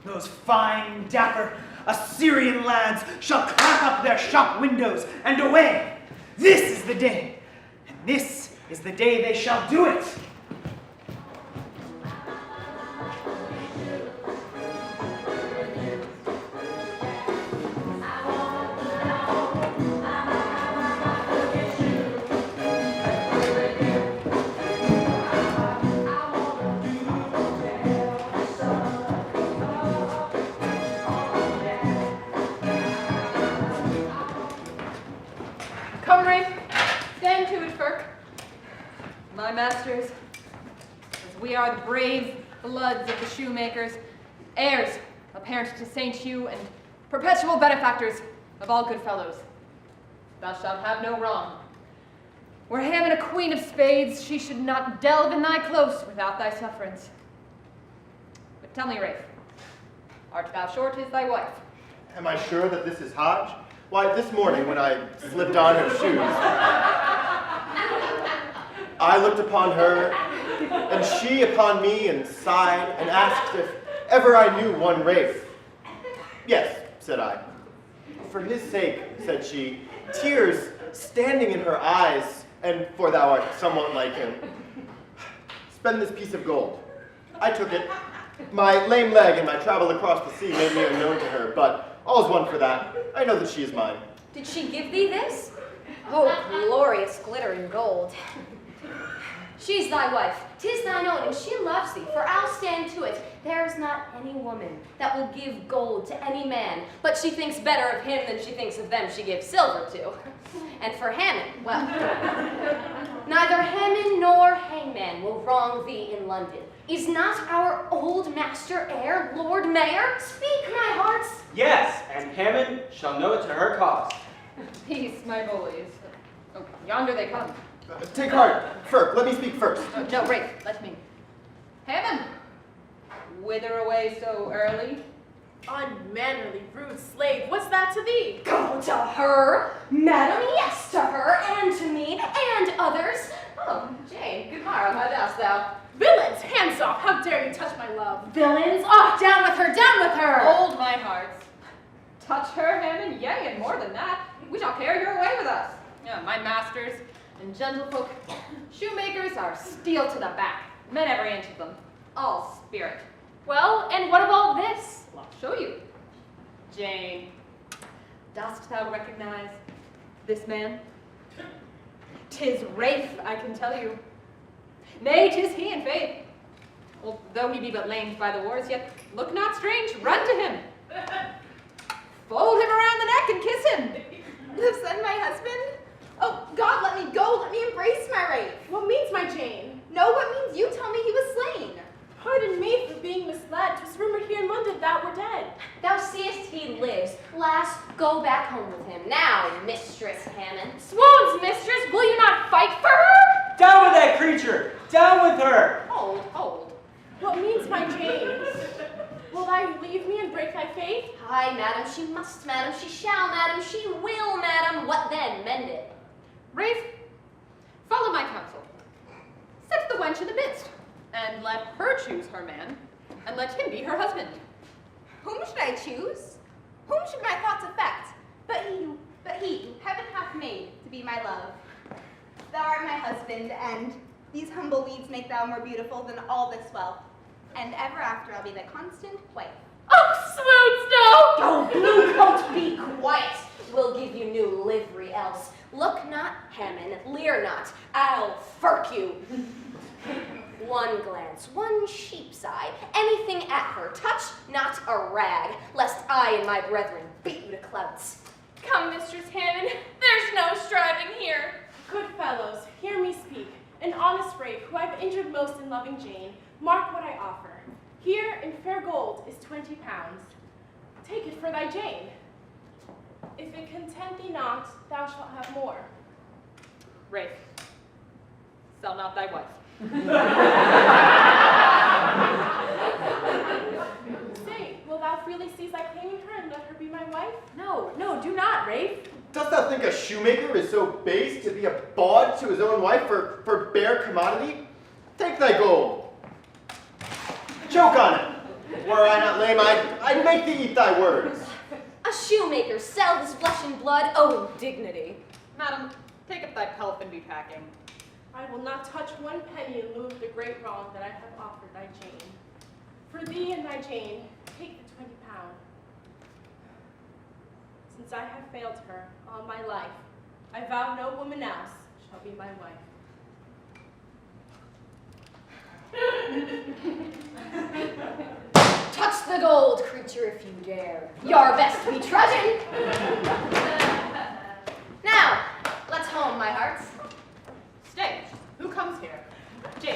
those fine, dapper Assyrian lads shall clap up their shop windows and away. This is the day, and this is the day they shall do it. shoemakers, as we are the brave bloods of the shoemakers, heirs apparent to Saint Hugh, and perpetual benefactors of all good fellows. Thou shalt have no wrong. Were Hammon a queen of spades, she should not delve in thy close without thy sufferance. But tell me, Rafe, art thou sure 'tis thy wife? Am I sure that this is Hodge? Why, this morning when I slipped on her shoes, I looked upon her, and she upon me, and sighed, and asked if ever I knew one Rafe. Yes, said I. For his sake, said she, tears standing in her eyes, and for thou art somewhat like him. Spend this piece of gold. I took it. My lame leg and my travel across the sea made me unknown to her, but all's one for that. I know that she is mine. Did she give thee this? Oh, glorious glittering gold. She's thy wife, 'tis thine own, and she loves thee, for I'll stand to it. There is not any woman that will give gold to any man, but she thinks better of him than she thinks of them she gives silver to. And for Hammon, well, neither Hammon nor hangman will wrong thee in London. Is not our old master Eyre Lord Mayor? Speak, my hearts. Yes, and Hammon shall know it to her cost. Peace, my bullies. Oh, yonder they come. Take heart. Firk, let me speak first. Oh, no, Rafe, let me. Hammon, whither away so early? Unmannerly, rude slave, what's that to thee? Go to her, madam, yes, to her, and to me, and others. Oh, Jane, good morrow, how dost thou? Villains, hands off, how dare you touch my love? Villains, oh, down with her, down with her! Hold my hearts. Touch her, Hammon, yea, and more than that, we shall carry her away with us. Yeah, my masters and gentlefolk, shoemakers are steel to the back, men every inch of them, all spirit. Well, and what of all this? I'll show you. Jane, dost thou recognize this man? 'Tis Rafe, I can tell you. Nay, 'tis he in faith. Although he be but lamed by the wars, yet look not strange, run to him. Fold him around the neck and kiss him. Lives then my husband? Oh, God, let me go. Let me embrace my Rafe. What means my Jane? No, what means you tell me he was slain? Pardon me for being misled. 'Twas rumored here in London thou were dead. Thou seest he lives. Lass, go back home with him. Now, Mistress Hammon. Swoon's mistress, will you not fight for her? Down with that creature! Down with her! Hold, hold. What means my Jane? Will thou leave me and break thy faith? Aye, madam, she must, madam, she shall, madam, she will, madam. What then? Mend it. Rafe, follow my counsel. Set the wench in the midst, and let her choose her man, and let him be her husband. Whom should I choose? Whom should my thoughts affect? But he who heaven hath made to be my love. Thou art my husband, and these humble weeds make thou more beautiful than all this wealth. And ever after I'll be thy constant wife. Oh, swoons, no! Oh, blue coat, be quiet. We'll give you new livery else. Look not, Hammon, leer not. I'll firk you. One glance, one sheep's eye, anything at her, touch not a rag, lest I and my brethren beat you to clouts. Come, Mistress Hammon, there's no striving here. Good fellows, hear me speak. An honest Rafe, who I've injured most in loving Jane, mark what I offer. Here in fair gold is 20 pounds. Take it for thy Jane. If it content thee not, thou shalt have more. Rafe, sell not thy wife. Say, will thou freely seize thy claiming her and let her be my wife? No, no, do not, Rafe. Dost thou think a shoemaker is so base to be a bawd to his own wife for bare commodity? Take thy gold. Choke on it. Were I not lame, I'd make thee eat thy words. A shoemaker sell his flesh and blood, oh dignity. Madam, take up thy pelf and be packing. I will not touch one penny and move the great wrong that I have offered thy Jane. For thee and thy Jane, take the 20 pound. Since I have failed her all my life, I vow no woman else shall be my wife. Touch the gold, creature, if you dare. Your best be trudging. Now, let's home, my hearts. Stay. Who comes here? Jane,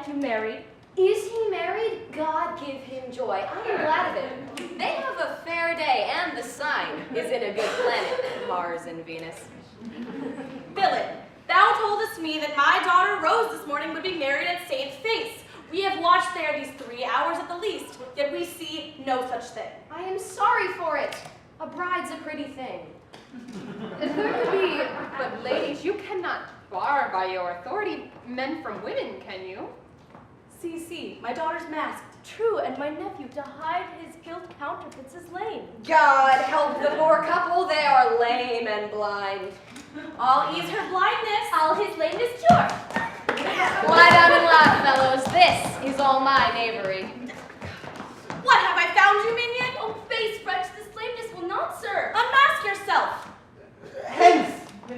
nephew married. Is he married? God give him joy. I am glad of it. They have a fair day, and the sign is in a good planet, Mars and Venus. Villain, thou toldest me that my daughter Rose this morning would be married at St. Face. We have watched there these 3 hours at the least, yet we see no such thing. I am sorry for it. A bride's a pretty thing. If there could be, but ladies, you cannot bar by your authority men from women, can you? See, my daughter's masked, true, and my nephew, to hide his guilt, counterfeits his lame. God help the poor couple, they are lame and blind. I'll ease her blindness. I'll his lameness cure. Lie down and laugh, fellows. This is all my knavery. What have I found you, minion? Oh, face wretch, this lameness will not serve. Unmask yourself. Hence!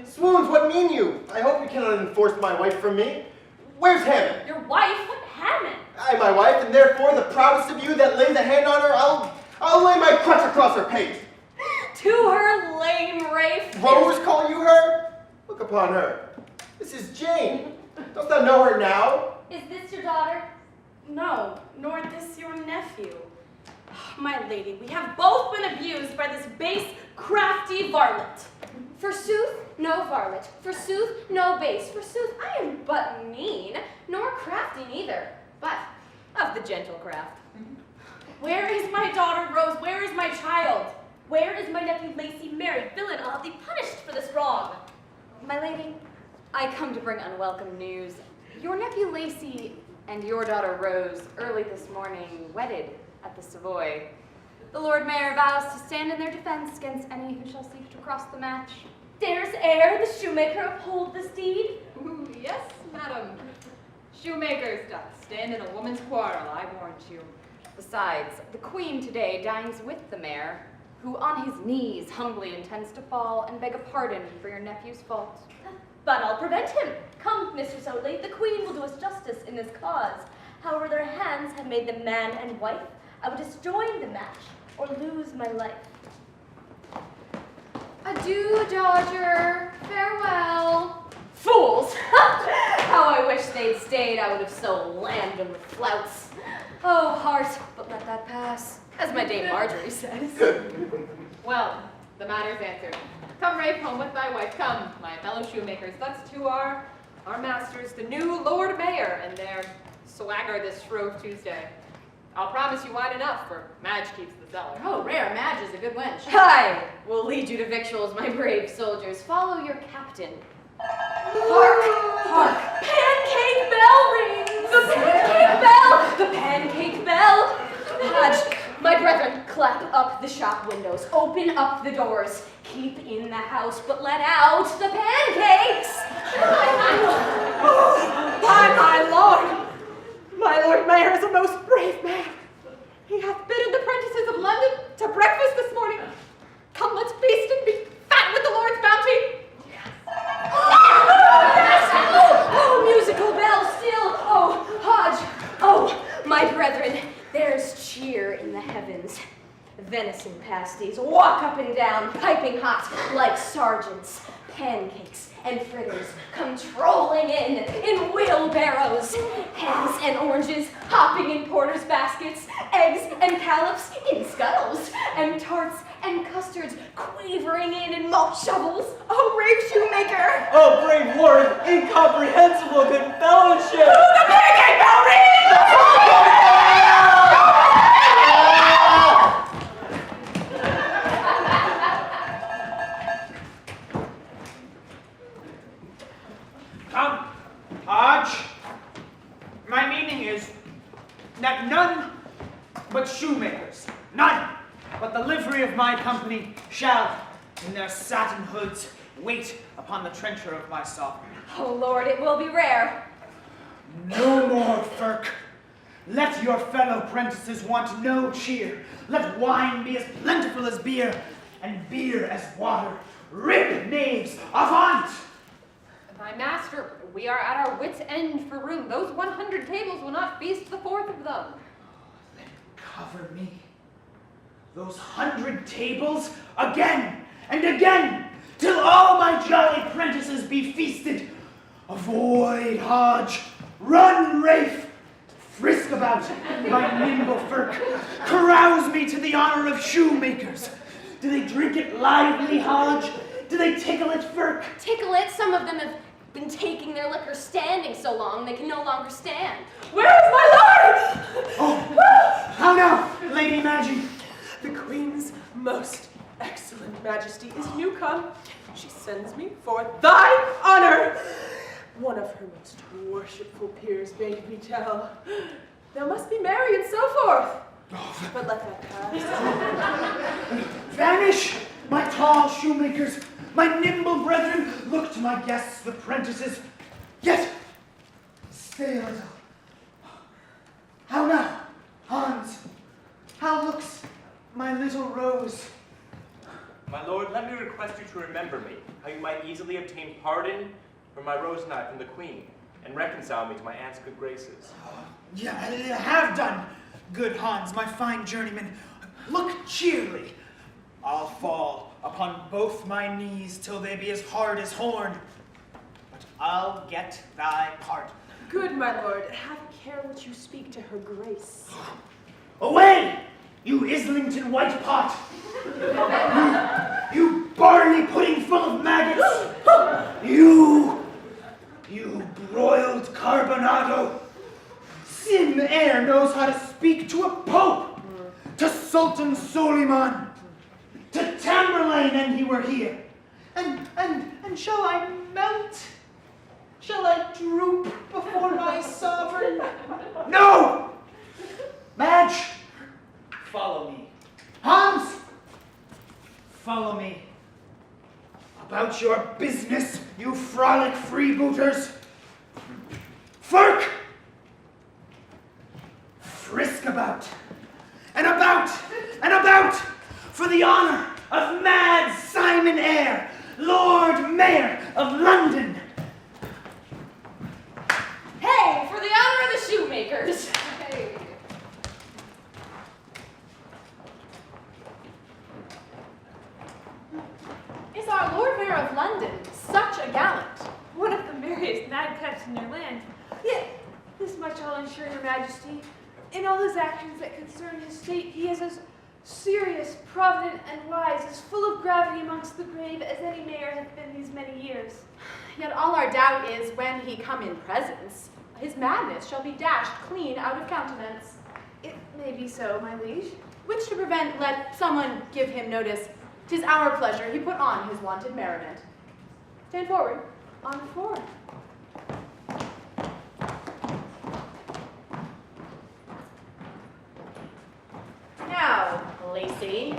Swoons, what mean you? I hope you cannot enforce my wife from me. Where's Hammond? Your wife? What Hammond? I, my wife, and therefore the proudest of you that lays a hand on her, I'll lay my crutch across her pate. To her lame Rafe. Rose call you her? Look upon her. This is Jane. Dost thou know her now? Is this your daughter? No, nor this your nephew. My lady, we have both been abused by this base, crafty varlet. Forsooth, no varlet. Forsooth, no base. Forsooth, I am but mean, nor crafty neither, but of the gentle craft. Where is my daughter Rose? Where is my child? Where is my nephew Lacey married? Villain, I'll have thee punished for this wrong. My lady, I come to bring unwelcome news. Your nephew Lacey and your daughter Rose, early this morning, wedded at the Savoy. The Lord Mayor vows to stand in their defense against any who shall seek to cross the match. Dares Eyre, the shoemaker, uphold this deed? Ooh, yes, madam. Shoemakers doth stand in a woman's quarrel, I warrant you. Besides, the Queen today dines with the mayor, who on his knees humbly intends to fall and beg a pardon for your nephew's fault. But I'll prevent him. Come, Mistress Oatley, the Queen will do us justice in this cause. However their hands have made them man and wife, I would disjoin the match or lose my life. Adieu, Dodger. Farewell. Fools! How I wish they'd stayed. I would have so lammed them with flouts. Oh, heart, but let that pass, as my Dame Marjorie says. Well, the matter's answered. Come, Rafe, home with thy wife. Come, my fellow shoemakers. Let's to our masters, the new Lord Mayor, and their swagger this Shrove Tuesday. I'll promise you wine enough, for Madge keeps the cellar. Oh, rare Madge is a good wench. I will lead you to victuals, my brave soldiers. Follow your captain. Hark! Hark! Pancake bell rings! The pancake bell! The pancake bell! Madge, my brethren, clap up the shop windows. Open up the doors. Keep in the house, but let out the pancakes! My lord! My Lord Mayor is a most brave man. He hath bidden the prentices of London to breakfast this morning. Come, let's feast and be fat with the Lord's bounty. Oh, musical bell still! Oh, Hodge! Oh, my brethren, there's cheer in the heavens. Venison pasties walk up and down, piping hot like sergeants. Pancakes and fritters come trolling in wheelbarrows. Hens and oranges hopping in porters' baskets. Eggs and callops in scuttles. And tarts and custards quavering in malt shovels. Oh, brave shoemaker! Oh, brave Warren, incomprehensible good fellowship! The pancake bell rings! Come, Hodge. My meaning is that none but shoemakers, none but the livery of my company shall, in their satin hoods, wait upon the trencher of my sovereign. Oh, Lord, it will be rare. No more, Firk. Let your fellow prentices want no cheer. Let wine be as plentiful as beer, and beer as water. Rip, knaves, avaunt! My master, we are at our wits' end for room. Those 100 tables will not feast the fourth of them. Then cover me. Those 100 tables again and again, till all my jolly prentices be feasted. Avoid, Hodge. Run, Rafe. frisk about my nimble firk, carouse me to the honor of shoemakers. Do they drink it lively, Hodge? Do they tickle it, Firk? Tickle it? Some of them have been taking their liquor standing so long they can no longer stand. Where is my lord? Oh, how now, Lady Maggie? The queen's most excellent majesty is new come. She sends me for thy honor. One of her most worshipful peers bade me tell, thou must be merry and so forth. But let that pass. Vanish, my tall shoemakers, my nimble brethren, look to my guests, the prentices. Yet, stay a little. How now, Hans? How looks my little rose? My lord, let me request you to remember me, how you might easily obtain pardon for my rose knife from the queen, and reconcile me to my aunt's good graces. Yeah, I have done, good Hans, my fine journeyman. Look cheerly. I'll fall upon both my knees till they be as hard as horn. But I'll get thy pardon. Good, my lord, have care what you speak to her grace. Away, you Islington white pot! you barley pudding full of maggots! You broiled carbonado! Sim Eyre knows how to speak to a pope, to Sultan Suleiman, to Tamerlane, and he were here. And shall I melt? Shall I droop before my sovereign? No! Madge, follow me. Hans, follow me. About your business, you frolic freebooters. Firk, frisk about, and about, and about, for the honor of mad Simon Eyre, Lord Mayor of London. Hey, for the honor of the shoemakers. Hey. Is our Lord Mayor of London such a gallant? One of the merriest madcaps in your land. Yet, this much I'll assure your majesty. In all his actions that concern his state, he is as serious, provident, and wise, as full of gravity amongst the brave as any mayor hath been these many years. Yet all our doubt is when he come in presence, his madness shall be dashed clean out of countenance. It may be so, my liege. Which to prevent, let someone give him notice. 'Tis our pleasure he put on his wonted merriment. Stand forward. On forward. Now, Lacey,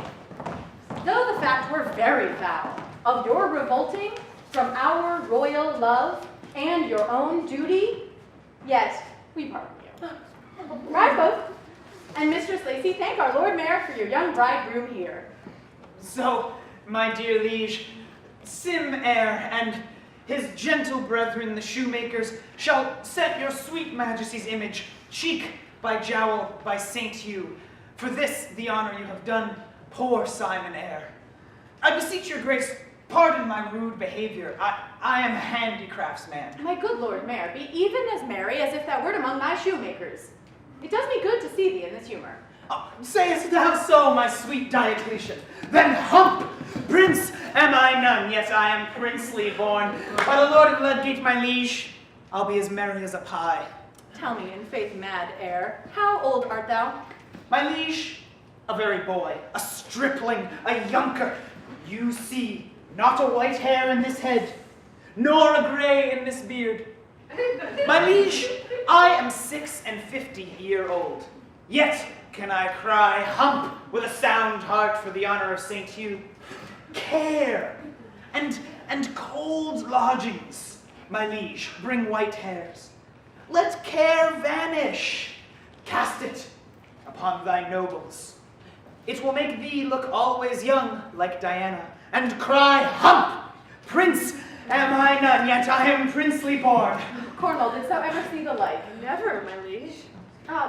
though the fact were very foul of your revolting from our royal love and your own duty, yet we pardon you. Right, both. And Mistress Lacey, thank our Lord Mayor for your young bridegroom here. So, my dear liege, Sim Eyre and his gentle brethren, the shoemakers, shall set your sweet majesty's image, cheek by jowl by Saint Hugh. For this the honor you have done, poor Simon Eyre. I beseech your grace, pardon my rude behavior. I am a handicraftsman. My good Lord Mayor, be even as merry as if thou wert among my shoemakers. It does me good to see thee in this humor. Sayest thou so, my sweet Diocletian? Then hump! Prince am I none, yet I am princely born. By the Lord of Ludgate, my liege, I'll be as merry as a pie. Tell me, in faith, mad Eyre, how old art thou? My liege, a very boy, a stripling, a younker. You see, not a white hair in this head, nor a grey in this beard. My liege, I am 56-year-old. Yet can I cry hump with a sound heart for the honor of Saint Hugh. Care and cold lodgings, my liege, bring white hairs. Let care vanish. Cast it upon thy nobles. It will make thee look always young like Diana, and cry hump! Prince am I none, yet I am princely born. Cornwall, didst thou ever see the like? Never, my liege.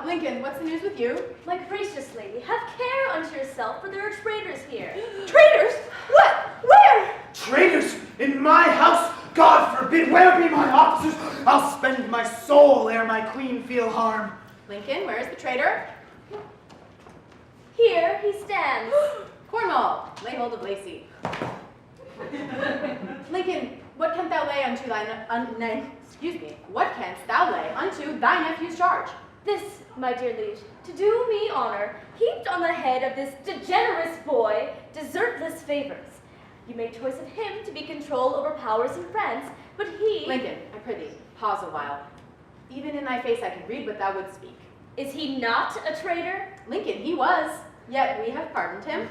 Lincoln, what's the news with you? My gracious lady, have care unto yourself, for there are traitors here. Traitors? What? Where? Traitors in my house? God forbid, where be my officers? I'll spend my soul ere my queen feel harm. Lincoln, where is the traitor? Here he stands. Cornwall, lay hold of Lacey. Lincoln, what canst thou lay unto what canst thou lay unto thy nephew's charge? This, my dear liege, to do me honor, heaped on the head of this degenerous boy desertless favors. You made choice of him to be control over powers and friends, but he— Lincoln, I prithee, pause a while. Even in thy face I can read what thou wouldst speak. Is he not a traitor? Lincoln, he was, yet we have pardoned him.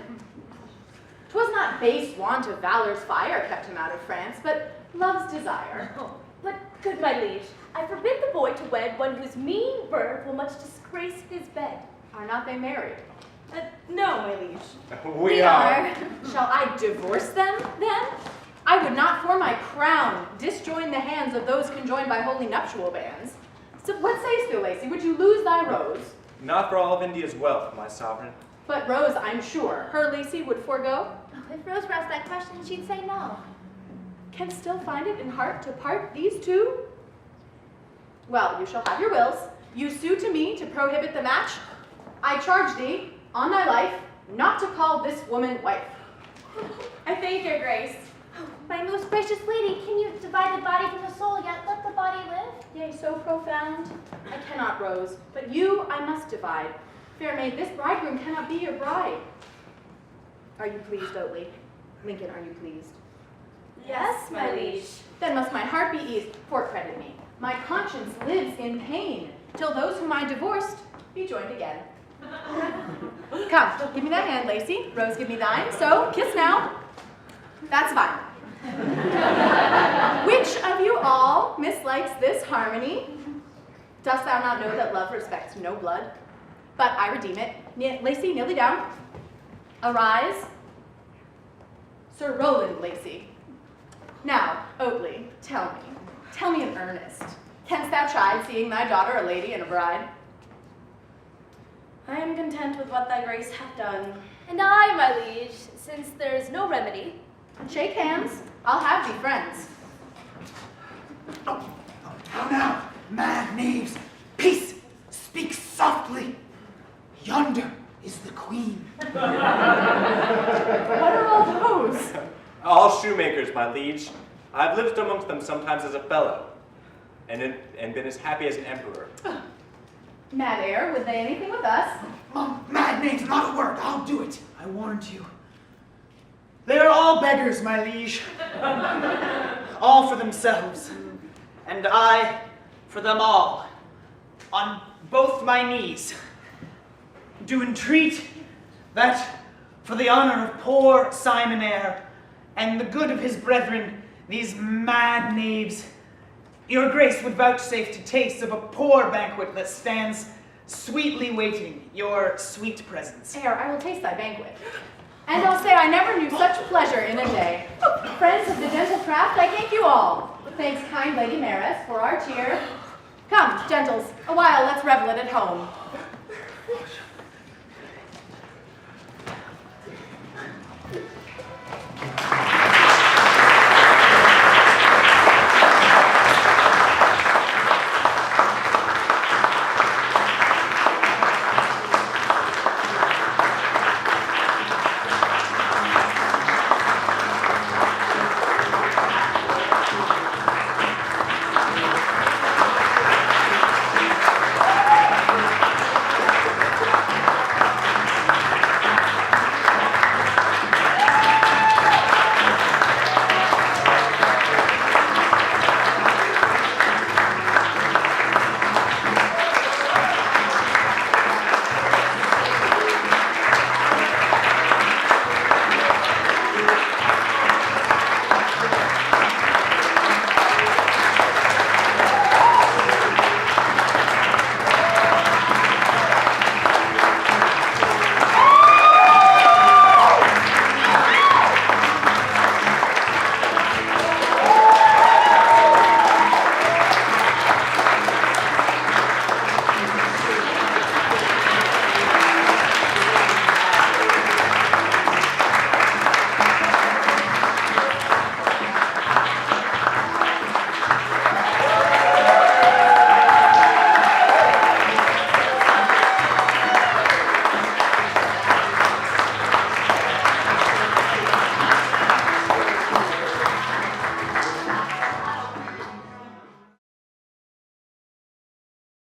'Twas not base want of valor's fire kept him out of France, but love's desire. Oh, but, good my liege, I forbid the boy to wed one whose mean birth will much disgrace his bed. Are not they married? No, my liege. We are. Shall I divorce them, then? I would not for my crown disjoin the hands of those conjoined by holy nuptial bands. So what sayst thou, Lacey? Would you lose thy Rose? Not for all of India's wealth, my sovereign. But Rose, I'm sure, her Lacey would forego? If Rose were asked that question, she'd say no. Can still find it in heart to part these two? Well, you shall have your wills. You sue to me to prohibit the match. I charge thee, on thy life, not to call this woman wife. I thank your grace. My most gracious lady, can you divide the body from the soul, yet let the body live? Yea, so profound. I cannot, Rose, but you I must divide. Fair maid, this bridegroom cannot be your bride. Are you pleased, Oatley? Lincoln, are you pleased? Yes, my liege. Then must my heart be eased, for credit me. My conscience lives in pain, till those whom I divorced be joined again. Come, give me that hand, Lacey. Rose, give me thine. So, kiss now. That's fine. Which of you all mislikes this harmony? Dost thou not know that love respects no blood? But I redeem it. Lacey, kneel thee down. Arise. Sir Rowland Lacey. Now, Oatley, tell me in earnest, canst thou chide seeing thy daughter a lady and a bride? I am content with what thy grace hath done. And I, My liege, since there is no remedy. Shake hands, I'll have thee friends. How now, mad knaves? Peace! Speak softly. Yonder is the queen. What are all those? All shoemakers, my liege. I've lived amongst them sometimes as a fellow, and been as happy as an emperor. Mad Eyre, would they anything with us? Mad knaves, not a word. I'll do it. I warned you. They are all beggars, my liege. All for themselves. And I for them all. On both my knees. Do entreat that for the honor of poor Simon Eyre and the good of his brethren, these mad knaves, your grace would vouchsafe to taste of a poor banquet that stands sweetly waiting your sweet presence. Eyre, I will taste thy banquet. And I'll say I never knew such pleasure in a day. Friends of the gentle craft, I thank you all. Thanks, kind Lady Maris, for our cheer. Come, gentles, a while let's revel it at home.